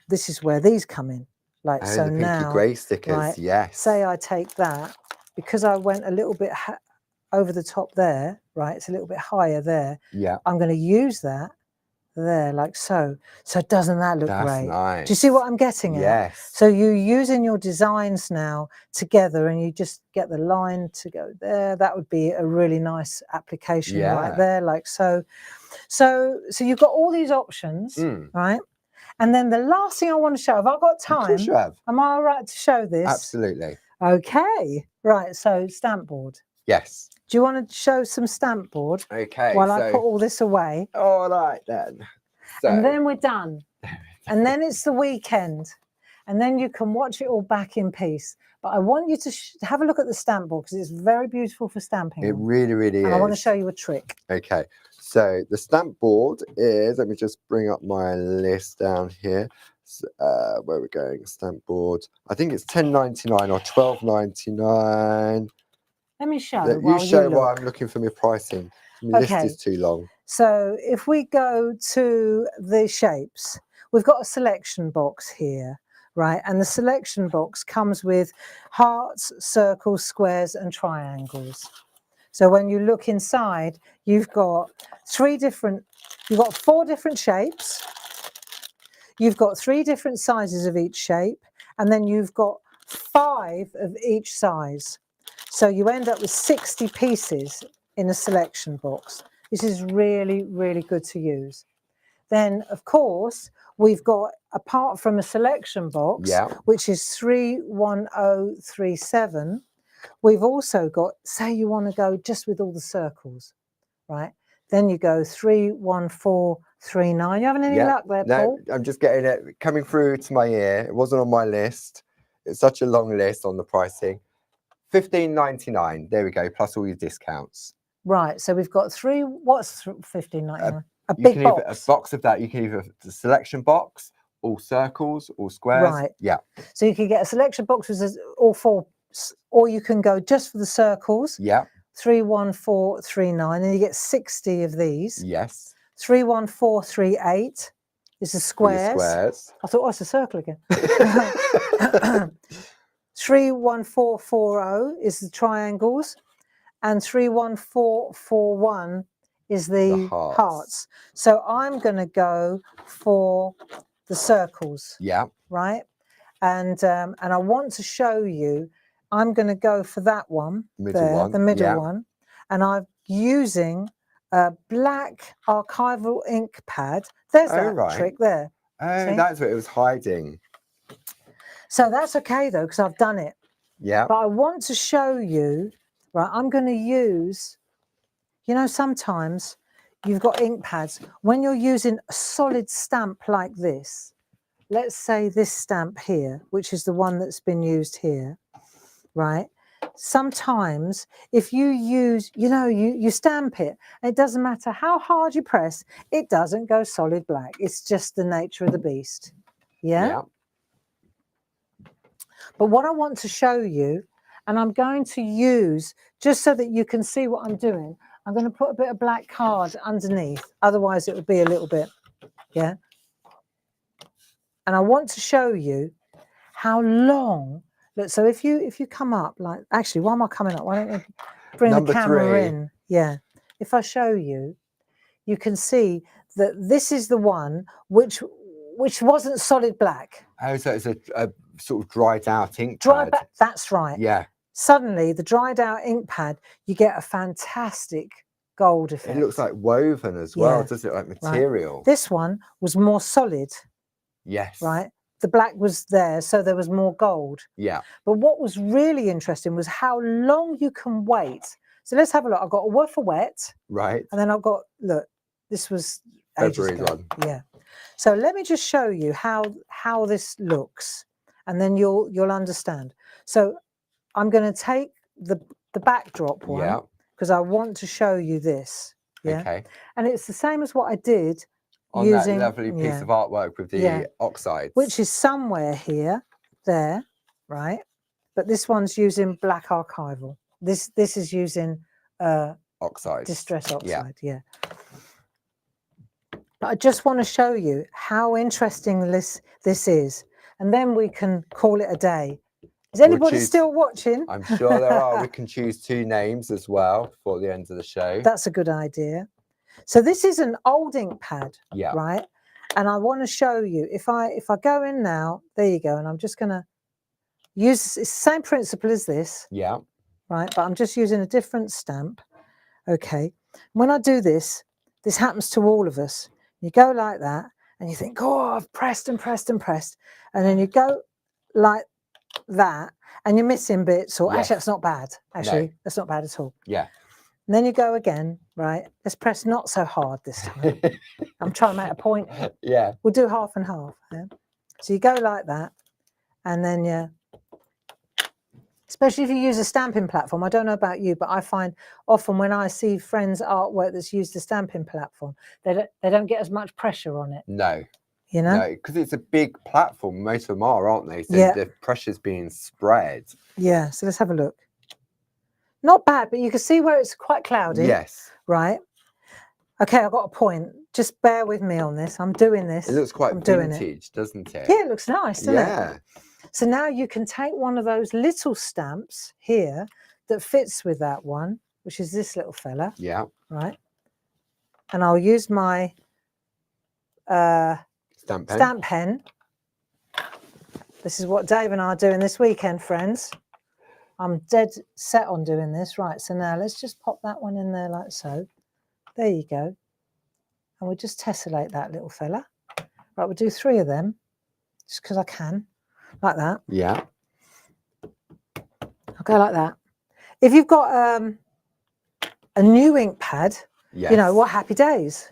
Speaker 2: this is where these come in. Like, so
Speaker 1: the
Speaker 2: now,
Speaker 1: pinky grey stickers,
Speaker 2: right,
Speaker 1: yes.
Speaker 2: say I take that, because I went a little bit over the top there, right, it's a little bit higher there.
Speaker 1: Yeah.
Speaker 2: I'm going to use that there, like so. So doesn't that look great?
Speaker 1: Nice.
Speaker 2: Do you see what I'm getting at?
Speaker 1: Yes.
Speaker 2: So you're using your designs now together, and you just get the line to go there. That would be a really nice application right there, like so. So you've got all these options, right? And then the last thing I want to show, have I got time?
Speaker 1: Of course you have.
Speaker 2: Am I all right to show this?
Speaker 1: Absolutely.
Speaker 2: Okay. Right, so stamp board.
Speaker 1: Yes.
Speaker 2: Do you want to show some stamp board?
Speaker 1: Okay.
Speaker 2: While I put all this away.
Speaker 1: All right then. So.
Speaker 2: And then we're done. And then it's the weekend. And then you can watch it all back in peace. But I want you to have a look at the stamp board because it's very beautiful for stamping.
Speaker 1: It really, really is.
Speaker 2: And I want to show you a trick.
Speaker 1: Okay. So the stamp board is, let me just bring up my list down here. Where we're going, stamp board. I think it's £10.99 or £12.99.
Speaker 2: Let me show.
Speaker 1: You show while I'm looking for my pricing. My list is too long.
Speaker 2: So if we go to the shapes, we've got a selection box here, right? And the selection box comes with hearts, circles, squares, and triangles. So when you look inside, you've got four different shapes. You've got 3 different sizes of each shape, and then you've got 5 of each size. So you end up with 60 pieces in a selection box. This is really, really good to use. Then, of course, we've got, apart from a selection box, which is 31037, we've also got, say you want to go just with all the circles, right? Then you go 31439. You having any luck there, Paul?
Speaker 1: No, I'm just getting it coming through to my ear. It wasn't on my list. It's such a long list on the pricing. £15.99. There we go, plus all your discounts.
Speaker 2: Right. So we've got what's £15.99? A big box.
Speaker 1: A box of that. You can either the selection box, all circles, all squares.
Speaker 2: Right.
Speaker 1: Yeah.
Speaker 2: So you can get a selection box with all 4, or you can go just for the circles.
Speaker 1: Yeah.
Speaker 2: 31439, and you get 60 of these.
Speaker 1: Yes.
Speaker 2: 31438 is the squares. I thought, oh, it's a circle again. 31440 is the triangles, and 31441 is the hearts. So I'm going to go for the circles.
Speaker 1: Yeah.
Speaker 2: Right. And I want to show you. I'm going to go for that one, the middle one, and I'm using a black archival ink pad. There's that trick there.
Speaker 1: Oh,
Speaker 2: see?
Speaker 1: That's what it was hiding.
Speaker 2: So that's okay though, because I've done it.
Speaker 1: Yeah.
Speaker 2: But I want to show you, right, I'm going to use, you know, sometimes you've got ink pads. When you're using a solid stamp like this, let's say this stamp here, which is the one that's been used here, right? Sometimes if you use, you know, you stamp it, and it doesn't matter how hard you press, it doesn't go solid black. It's just the nature of the beast. Yeah? But what I want to show you, and I'm going to use, just so that you can see what I'm doing, I'm going to put a bit of black card underneath. Otherwise it would be a little bit, yeah? And I want to show you how long. Look, so if you come up, like, actually, why am I coming up? Why don't you bring the camera in? Yeah. If I show you, you can see that this is the one which wasn't solid black.
Speaker 1: Oh, so it's a sort of dried out ink pad.
Speaker 2: That's right.
Speaker 1: Yeah.
Speaker 2: Suddenly, the dried out ink pad, you get a fantastic gold effect.
Speaker 1: It looks like woven as well, doesn't it? Like material.
Speaker 2: Right. This one was more solid.
Speaker 1: Yes.
Speaker 2: Right. The black was there, so there was more gold.
Speaker 1: Yeah.
Speaker 2: But what was really interesting was how long you can wait. So let's have a look. I've got a Word for Wet.
Speaker 1: Right.
Speaker 2: And then I've got, look, this was
Speaker 1: February one.
Speaker 2: Yeah. So let me just show you how this looks, and then you'll understand. So I'm going to take the backdrop one, because I want to show you this. Yeah. Okay. And it's the same as what I did
Speaker 1: on using that lovely piece of artwork with the oxides,
Speaker 2: which is somewhere here, there, right? But this one's using black archival. This is using
Speaker 1: oxide,
Speaker 2: distress oxide. Yeah. But I just want to show you how interesting this is, and then we can call it a day. Is anybody still watching?
Speaker 1: I'm sure there are. We can choose 2 names as well before the end of the show.
Speaker 2: That's a good idea. So this is an old ink pad, right? And I want to show you, if I go in now, there you go, and I'm just going to use, it's the same principle as this.
Speaker 1: Yeah.
Speaker 2: Right, but I'm just using a different stamp. Okay. When I do this, this happens to all of us. You go like that, and you think, oh, I've pressed and pressed and pressed. And then you go like that, and you're missing bits, or actually, that's not bad. Actually, that's not bad at all.
Speaker 1: Yeah.
Speaker 2: And then you go again, right? Let's press not so hard this time. I'm trying to make a point.
Speaker 1: Yeah.
Speaker 2: We'll do half and half. Yeah? So you go like that, and then Especially if you use a stamping platform. I don't know about you, but I find often when I see friends' artwork that's used a stamping platform, they don't get as much pressure on it.
Speaker 1: No.
Speaker 2: You know?
Speaker 1: No, because it's a big platform. Most of them are, aren't they? So
Speaker 2: Yeah.
Speaker 1: the pressure's being spread.
Speaker 2: Yeah, so let's have a look. Not bad, but you can see where it's quite cloudy.
Speaker 1: Yes.
Speaker 2: Right. Okay, I've got a point. Just bear with me on this. I'm doing this.
Speaker 1: It looks quite vintage, doesn't it?
Speaker 2: Yeah, it looks nice, doesn't
Speaker 1: Yeah.
Speaker 2: it? So now you can take one of those little stamps here that fits with that one, which is this little fella.
Speaker 1: Yeah.
Speaker 2: Right. And I'll use my stamp pen. This is what Dave and I are doing this weekend, friends. I'm dead set on doing this. Right, so now let's just pop that one in there like so. There you go. And we'll just tessellate that little fella. Right, we'll do 3 of them, just because I can, like that.
Speaker 1: Yeah.
Speaker 2: I'll go like that. If you've got a new ink pad,
Speaker 1: Yes.
Speaker 2: you know, what happy days.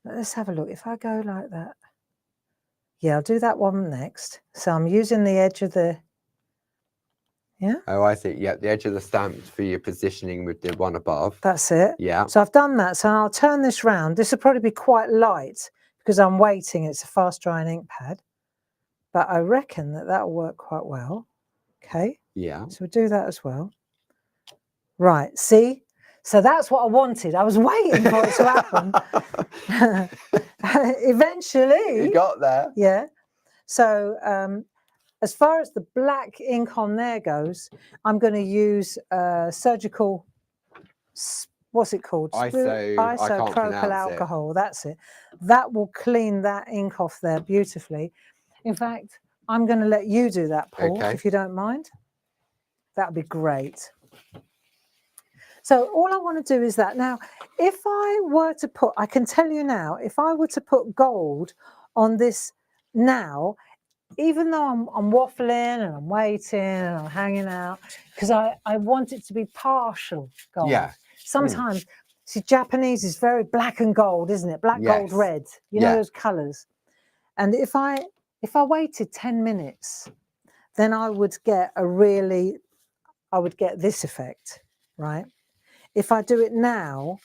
Speaker 2: Let's have a look. If I go like that. Yeah, I'll do that one next. So I'm using the edge of the, yeah.
Speaker 1: Oh, I see. Yeah, the edge of the stamp for your positioning with the one above.
Speaker 2: That's it.
Speaker 1: Yeah.
Speaker 2: So I've done that. So I'll turn this round. This will probably be quite light because I'm waiting. It's a fast drying ink pad. But I reckon that that'll work quite well. Okay.
Speaker 1: Yeah.
Speaker 2: So we'll do that as well. Right. See? So that's what I wanted. I was waiting for it to happen. Eventually.
Speaker 1: You got there.
Speaker 2: Yeah. So as far as the black ink on there goes, I'm going to use surgical, what's it called? Isopropyl alcohol. That's it. That will clean that ink off there beautifully. In fact, I'm going to let you do that, Paul, if you don't mind. That would be great. So all I want to do is that. Now, if I were to put, I can tell you now, if I were to put gold on this now, even though I'm waffling and I'm waiting and I'm hanging out, because I want it to be partial gold.
Speaker 1: Yeah.
Speaker 2: Sometimes, see, Japanese is very black and gold, isn't it? Black, gold, red. You know those colours. And if I waited 10 minutes, then I would get this effect, right? If I do it now,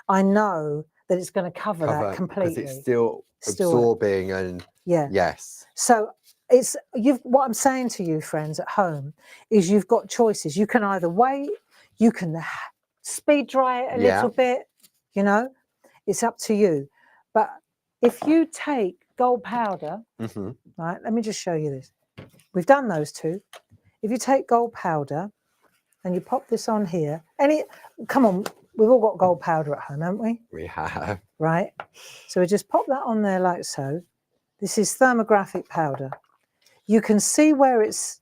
Speaker 2: I know that it's going to cover that completely.
Speaker 1: Because it's still absorbing and yes.
Speaker 2: So what I'm saying to you, friends at home, is you've got choices. You can either wait, you can speed dry it a little bit, you know, it's up to you. But if you take gold powder, right, let me just show you this. We've done those 2. If you take gold powder and you pop this on here, come on, we've all got gold powder at home, haven't we?
Speaker 1: We have.
Speaker 2: Right. So we just pop that on there like so. This is thermographic powder. You can see where it's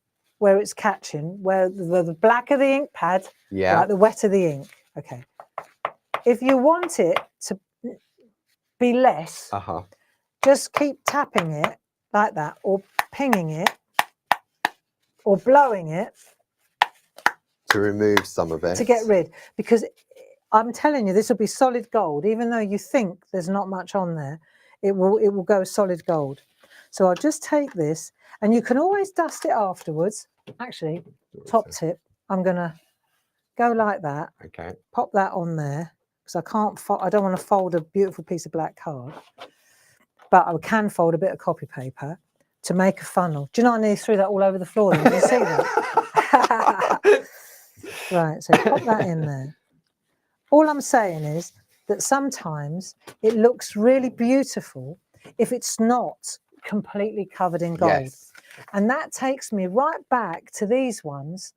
Speaker 2: catching, where the black of the ink pad, like the wetter the ink. Okay. If you want it to be less, just keep tapping it like that, or pinging it, or blowing it.
Speaker 1: To remove some of it.
Speaker 2: To get rid, because I'm telling you, this will be solid gold. Even though you think there's not much on there, it will go solid gold. So I'll just take this, and you can always dust it afterwards. Actually, top tip, I'm going to go like that.
Speaker 1: Okay. Pop
Speaker 2: that on there, because I don't want to fold a beautiful piece of black card, but I can fold a bit of copy paper to make a funnel. Do you know I nearly threw that all over the floor? Did you see that? Right, so pop that in there. All I'm saying is that sometimes it looks really beautiful if it's not completely covered in gold.
Speaker 1: Yes.
Speaker 2: And that takes me right back to these ones.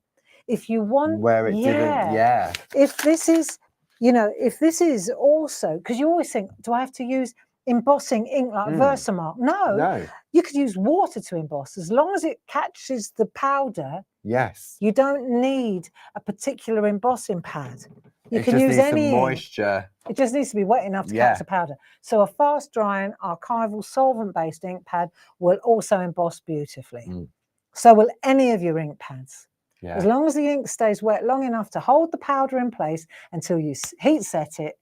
Speaker 2: If you want,
Speaker 1: where it didn't,
Speaker 2: if this is, you know, if this is also, because you always think, do I have to use embossing ink like Versamark? No, you could use water to emboss as long as it catches the powder.
Speaker 1: Yes,
Speaker 2: you don't need a particular embossing pad. You can
Speaker 1: just
Speaker 2: use
Speaker 1: needs
Speaker 2: any
Speaker 1: some moisture.
Speaker 2: It just needs to be wet enough to catch the powder. So a fast drying archival solvent based ink pad will also emboss beautifully. So will any of your ink pads. As long as the ink stays wet long enough to hold the powder in place until you heat set it,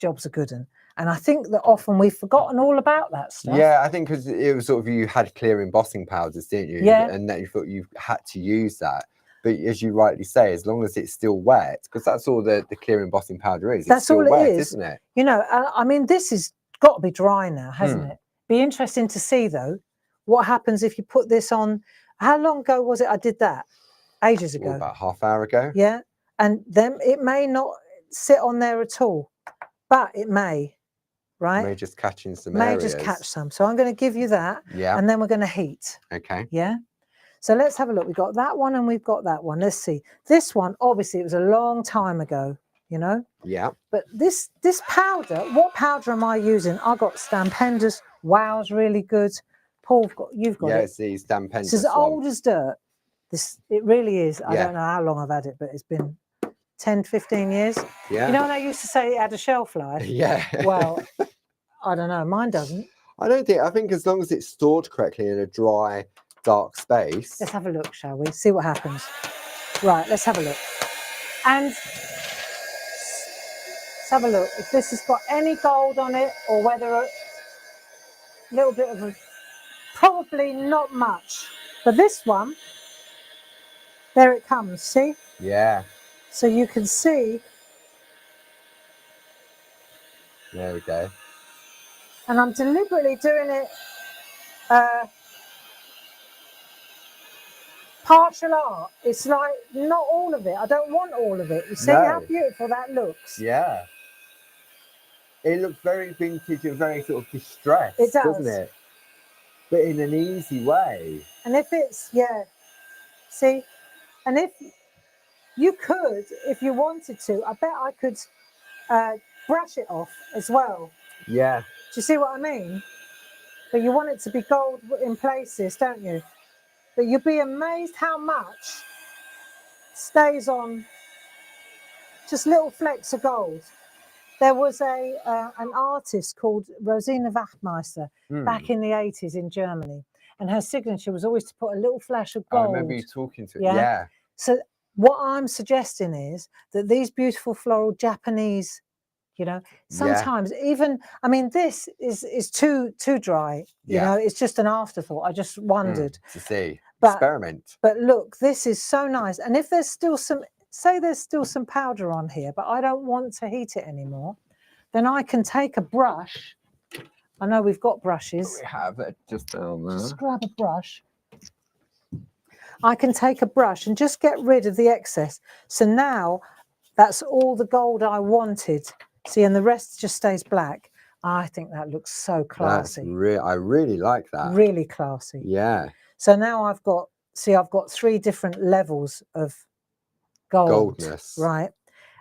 Speaker 2: job's a good one. And I think that often we've forgotten all about that stuff.
Speaker 1: Yeah, I think because it was sort of, you had clear embossing powders, didn't you?
Speaker 2: Yeah.
Speaker 1: And then you thought you had to use that. But as you rightly say, as long as it's still wet, because that's all the clear embossing powder is. It's
Speaker 2: That's
Speaker 1: still
Speaker 2: all it
Speaker 1: wet,
Speaker 2: is.
Speaker 1: isn't it?
Speaker 2: You know, I mean, this has got to be dry now, hasn't it? Be interesting to see, though, what happens if you put this on. How long ago was it I did that? Ages ago.
Speaker 1: About half hour ago.
Speaker 2: Yeah. And then it may not sit on there at all, but it may, right?
Speaker 1: May just catch in some
Speaker 2: may
Speaker 1: areas.
Speaker 2: just catch some. So I'm going to give you that.
Speaker 1: Yeah.
Speaker 2: And then we're going to heat.
Speaker 1: Okay.
Speaker 2: Yeah. So let's have a look. We've got that one and we've got that one. Let's see. This one, obviously, it was a long time ago, you know?
Speaker 1: Yeah.
Speaker 2: But this powder, what powder am I using? I got Stampenda's. Wow's really good. Paul, you've got it.
Speaker 1: Yeah, it's the Stampenda's.
Speaker 2: It's as old as dirt. It really is. I don't know how long I've had it, but it's been 10, 15 years.
Speaker 1: Yeah.
Speaker 2: You know when I used to say it had a shelf life?
Speaker 1: Yeah.
Speaker 2: Well, I don't know. Mine doesn't.
Speaker 1: I think as long as it's stored correctly in a dry, dark space.
Speaker 2: Let's have a look, shall we? See what happens. Right, let's have a look. And let's have a look. If this has got any gold on it or whether a little bit of a, probably not much. But this one, there it comes, see?
Speaker 1: Yeah.
Speaker 2: So you can see.
Speaker 1: There we go.
Speaker 2: And I'm deliberately doing it partial art. It's like not all of it. I don't want all of it. You see how beautiful that looks?
Speaker 1: Yeah. It looks very vintage and very sort of distressed,
Speaker 2: it does.
Speaker 1: Doesn't it? But in an easy way.
Speaker 2: And if it's, see? And if you could, if you wanted to, I bet I could brush it off as well.
Speaker 1: Yeah.
Speaker 2: Do you see what I mean? But you want it to be gold in places, don't you? But you'll be amazed how much stays on just little flecks of gold. There was an artist called Rosina Wachtmeister back in the 80s in Germany. And her signature was always to put a little flash of gold.
Speaker 1: I remember you talking to her. Yeah.
Speaker 2: So what I'm suggesting is that these beautiful floral Japanese, you know, sometimes even, I mean, this is too dry. You know, it's just an afterthought. I just wondered.
Speaker 1: To see.
Speaker 2: But,
Speaker 1: experiment.
Speaker 2: But look, this is so nice. And if there's still some, say there's still some powder on here, but I don't want to heat it anymore, then I can take a brush. I know we've got brushes.
Speaker 1: We have it just down there.
Speaker 2: Just grab a brush. I can take a brush and just get rid of the excess. So now that's all the gold I wanted. See, and the rest just stays black. I think that looks so classy.
Speaker 1: I really like that.
Speaker 2: Really classy.
Speaker 1: Yeah.
Speaker 2: So now I've got 3 different levels of gold.
Speaker 1: Goldness.
Speaker 2: Right.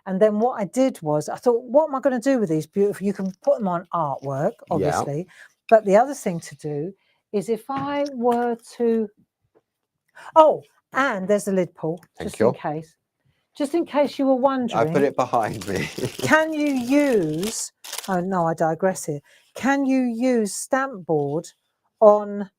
Speaker 2: And then what I did was, I thought, what am I going to do with these beautiful? You can put them on artwork, obviously. Yeah. But the other thing to do is if I were to, and there's the lid, Paul, just in case you were wondering.
Speaker 1: I put it behind me.
Speaker 2: Can you use, oh no, I digress here. Can you use stamp board on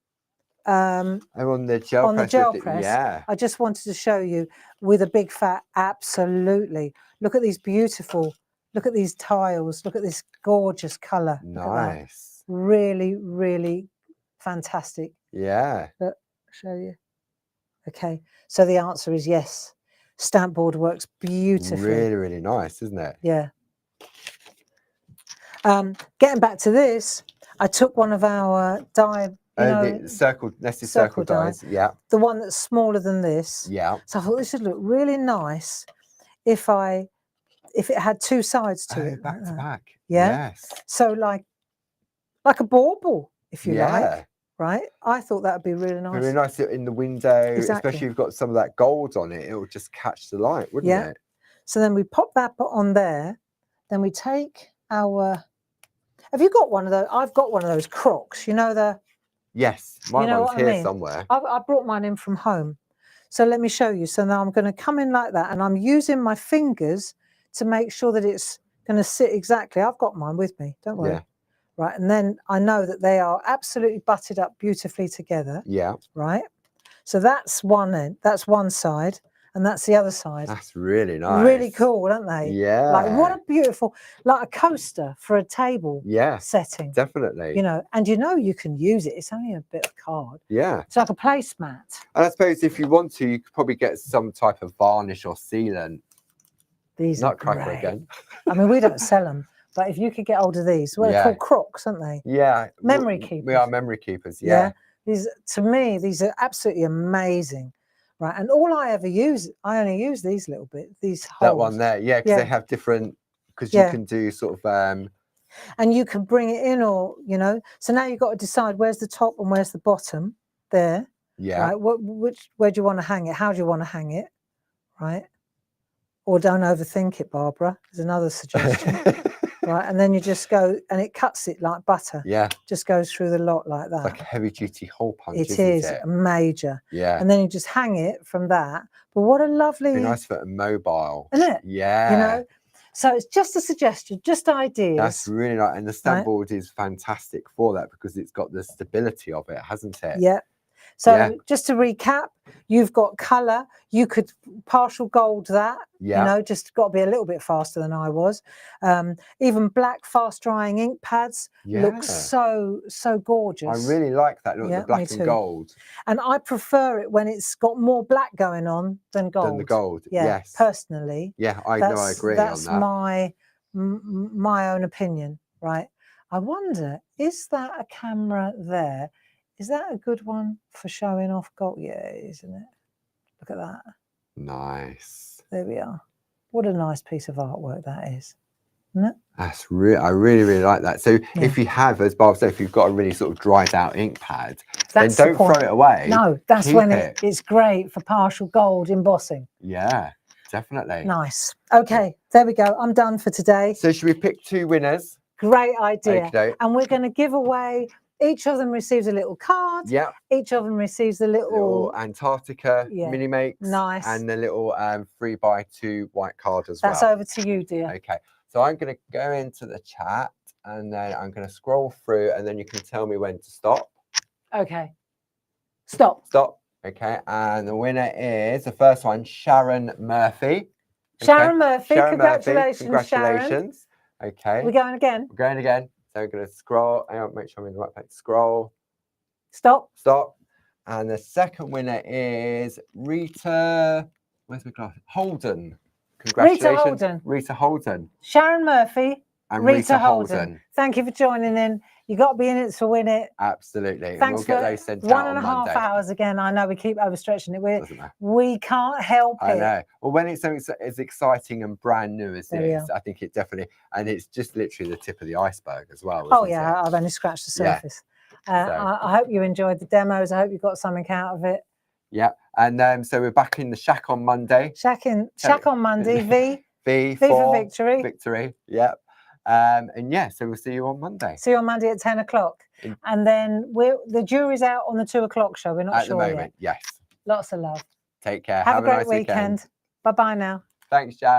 Speaker 1: the gel press? Yeah.
Speaker 2: I just wanted to show you with a big fat, absolutely. Look at these beautiful, look at these tiles, look at this gorgeous colour.
Speaker 1: Nice.
Speaker 2: Really, really fantastic.
Speaker 1: Yeah.
Speaker 2: Look, show you. Okay, so the answer is yes. Stamp board works beautifully.
Speaker 1: Really, really nice, isn't it?
Speaker 2: Yeah. Getting back to this, I took one of our die,
Speaker 1: the nested circle dies. Yeah.
Speaker 2: The one that's smaller than this.
Speaker 1: Yeah.
Speaker 2: So I thought this would look really nice if it had 2 sides to it.
Speaker 1: Back to back.
Speaker 2: Yeah.
Speaker 1: Yes.
Speaker 2: So like a bauble, if you like. Right. I thought that would be really nice.
Speaker 1: Really nice in the window, especially if you've got some of that gold on it. It will just catch the light, wouldn't it?
Speaker 2: So then we pop that on there. Then we take our. Have you got one of those? I've got one of those crocks. You know the.
Speaker 1: Yes, my one's here somewhere.
Speaker 2: I brought mine in from home. So let me show you. So now I'm going to come in like that, and I'm using my fingers to make sure that it's going to sit exactly. I've got mine with me. Don't worry. Yeah. Right, and then I know that they are absolutely butted up beautifully together.
Speaker 1: Yeah.
Speaker 2: Right. So that's one end. That's one side, and that's the other side.
Speaker 1: That's really nice.
Speaker 2: Really cool, aren't they?
Speaker 1: Yeah.
Speaker 2: Like what a beautiful, like a coaster for a table setting.
Speaker 1: Definitely.
Speaker 2: You know, and you know you can use it. It's only a bit of card.
Speaker 1: Yeah.
Speaker 2: It's like a placemat.
Speaker 1: And I suppose if you want to, you could probably get some type of varnish or sealant.
Speaker 2: These
Speaker 1: Nutcracker
Speaker 2: are great.
Speaker 1: Again.
Speaker 2: I mean, we don't sell them, but if you could get hold of these, well, they're called crocks, aren't they?
Speaker 1: Yeah.
Speaker 2: Memory keepers.
Speaker 1: We are memory keepers. Yeah.
Speaker 2: These, to me, these are absolutely amazing. Right, and all I ever use, I only use these little bit, these holes.
Speaker 1: That one there, yeah, because they have different, because you can do sort of
Speaker 2: and you can bring it in, or you know, so now you've got to decide where's the top and where's the bottom there.
Speaker 1: Yeah.
Speaker 2: Right, where do you want to hang it? How do you want to hang it? Right, or don't overthink it, Barbara. There's another suggestion. Right, and then you just go, and it cuts it like butter.
Speaker 1: Yeah.
Speaker 2: Just goes through the lot like that.
Speaker 1: It's like a heavy duty hole punch.
Speaker 2: It is major.
Speaker 1: Yeah.
Speaker 2: And then you just hang it from that. But what a lovely.
Speaker 1: Be nice for a mobile.
Speaker 2: Isn't it?
Speaker 1: Yeah.
Speaker 2: You know. So it's just a suggestion, just ideas.
Speaker 1: That's really nice, and the stamp board is fantastic for that because it's got the stability of it, hasn't it?
Speaker 2: Yeah. So just to recap, you've got colour. You could partial gold that.
Speaker 1: Yeah.
Speaker 2: You know, just got to be a little bit faster than I was. Even black fast drying ink pads look so gorgeous.
Speaker 1: I really like that look, the black and gold.
Speaker 2: And I prefer it when it's got more black going on than gold.
Speaker 1: Than the gold.
Speaker 2: Yeah,
Speaker 1: yes.
Speaker 2: Personally.
Speaker 1: Yeah, I agree
Speaker 2: that's
Speaker 1: on that.
Speaker 2: my own opinion, right? I wonder, is that a camera there? Is that a good one for showing off gold? Yeah, isn't it? Look at that.
Speaker 1: Nice.
Speaker 2: There we are. What a nice piece of artwork that is, isn't it?
Speaker 1: That's I really like that. So if you have, as Bob said, if you've got a really sort of dried out ink pad, then don't throw it away.
Speaker 2: No, that's when it's great for partial gold embossing.
Speaker 1: Yeah, definitely.
Speaker 2: Nice. Okay, there we go. I'm done for today.
Speaker 1: So should we pick 2 winners?
Speaker 2: Great idea.
Speaker 1: Okay.
Speaker 2: And we're going to give away. Each of them receives a little card.
Speaker 1: Yeah.
Speaker 2: Each of them receives a little
Speaker 1: Antarctica mini makes.
Speaker 2: Nice.
Speaker 1: And the little 3x2 white card as well.
Speaker 2: That's over to you, dear.
Speaker 1: Okay. So I'm going to go into the chat and then I'm going to scroll through and then you can tell me when to stop.
Speaker 2: Okay. Stop.
Speaker 1: Stop. Okay. And the winner is the first one, Sharon Murphy.
Speaker 2: Sharon Murphy.
Speaker 1: Congratulations.
Speaker 2: Sharon.
Speaker 1: Okay.
Speaker 2: We're going again.
Speaker 1: We're going again. So we're going to scroll. I'll make sure I'm in the right place. Scroll.
Speaker 2: Stop.
Speaker 1: Stop. And the second winner is Rita. Where's my glass? Holden. Congratulations. Rita Holden.
Speaker 2: Sharon Murphy.
Speaker 1: And Rita Holden.
Speaker 2: Thank you for joining in. You got to be in it to win it.
Speaker 1: Absolutely.
Speaker 2: Thanks
Speaker 1: and we'll get those sent out on Monday.
Speaker 2: 1.5 hours again. I know we keep overstretching it. We can't help it.
Speaker 1: I know. Well, when it's something as exciting and brand new as this, I think it definitely, and it's just literally the tip of the iceberg as well.
Speaker 2: Oh yeah, I've only scratched the surface. Yeah. I hope you enjoyed the demos. I hope you got something out of it.
Speaker 1: Yeah, and so we're back in the shack on Monday.
Speaker 2: Shack on Monday.
Speaker 1: V
Speaker 2: for victory.
Speaker 1: Victory. Yep. And yeah, so we'll see you on Monday.
Speaker 2: See you on Monday at 10 o'clock. And then the jury's out on the 2 o'clock show. We're not sure
Speaker 1: yet. At the moment, yes.
Speaker 2: Lots of love.
Speaker 1: Take care.
Speaker 2: Have a great
Speaker 1: nice
Speaker 2: weekend. Bye-bye now.
Speaker 1: Thanks, Jack.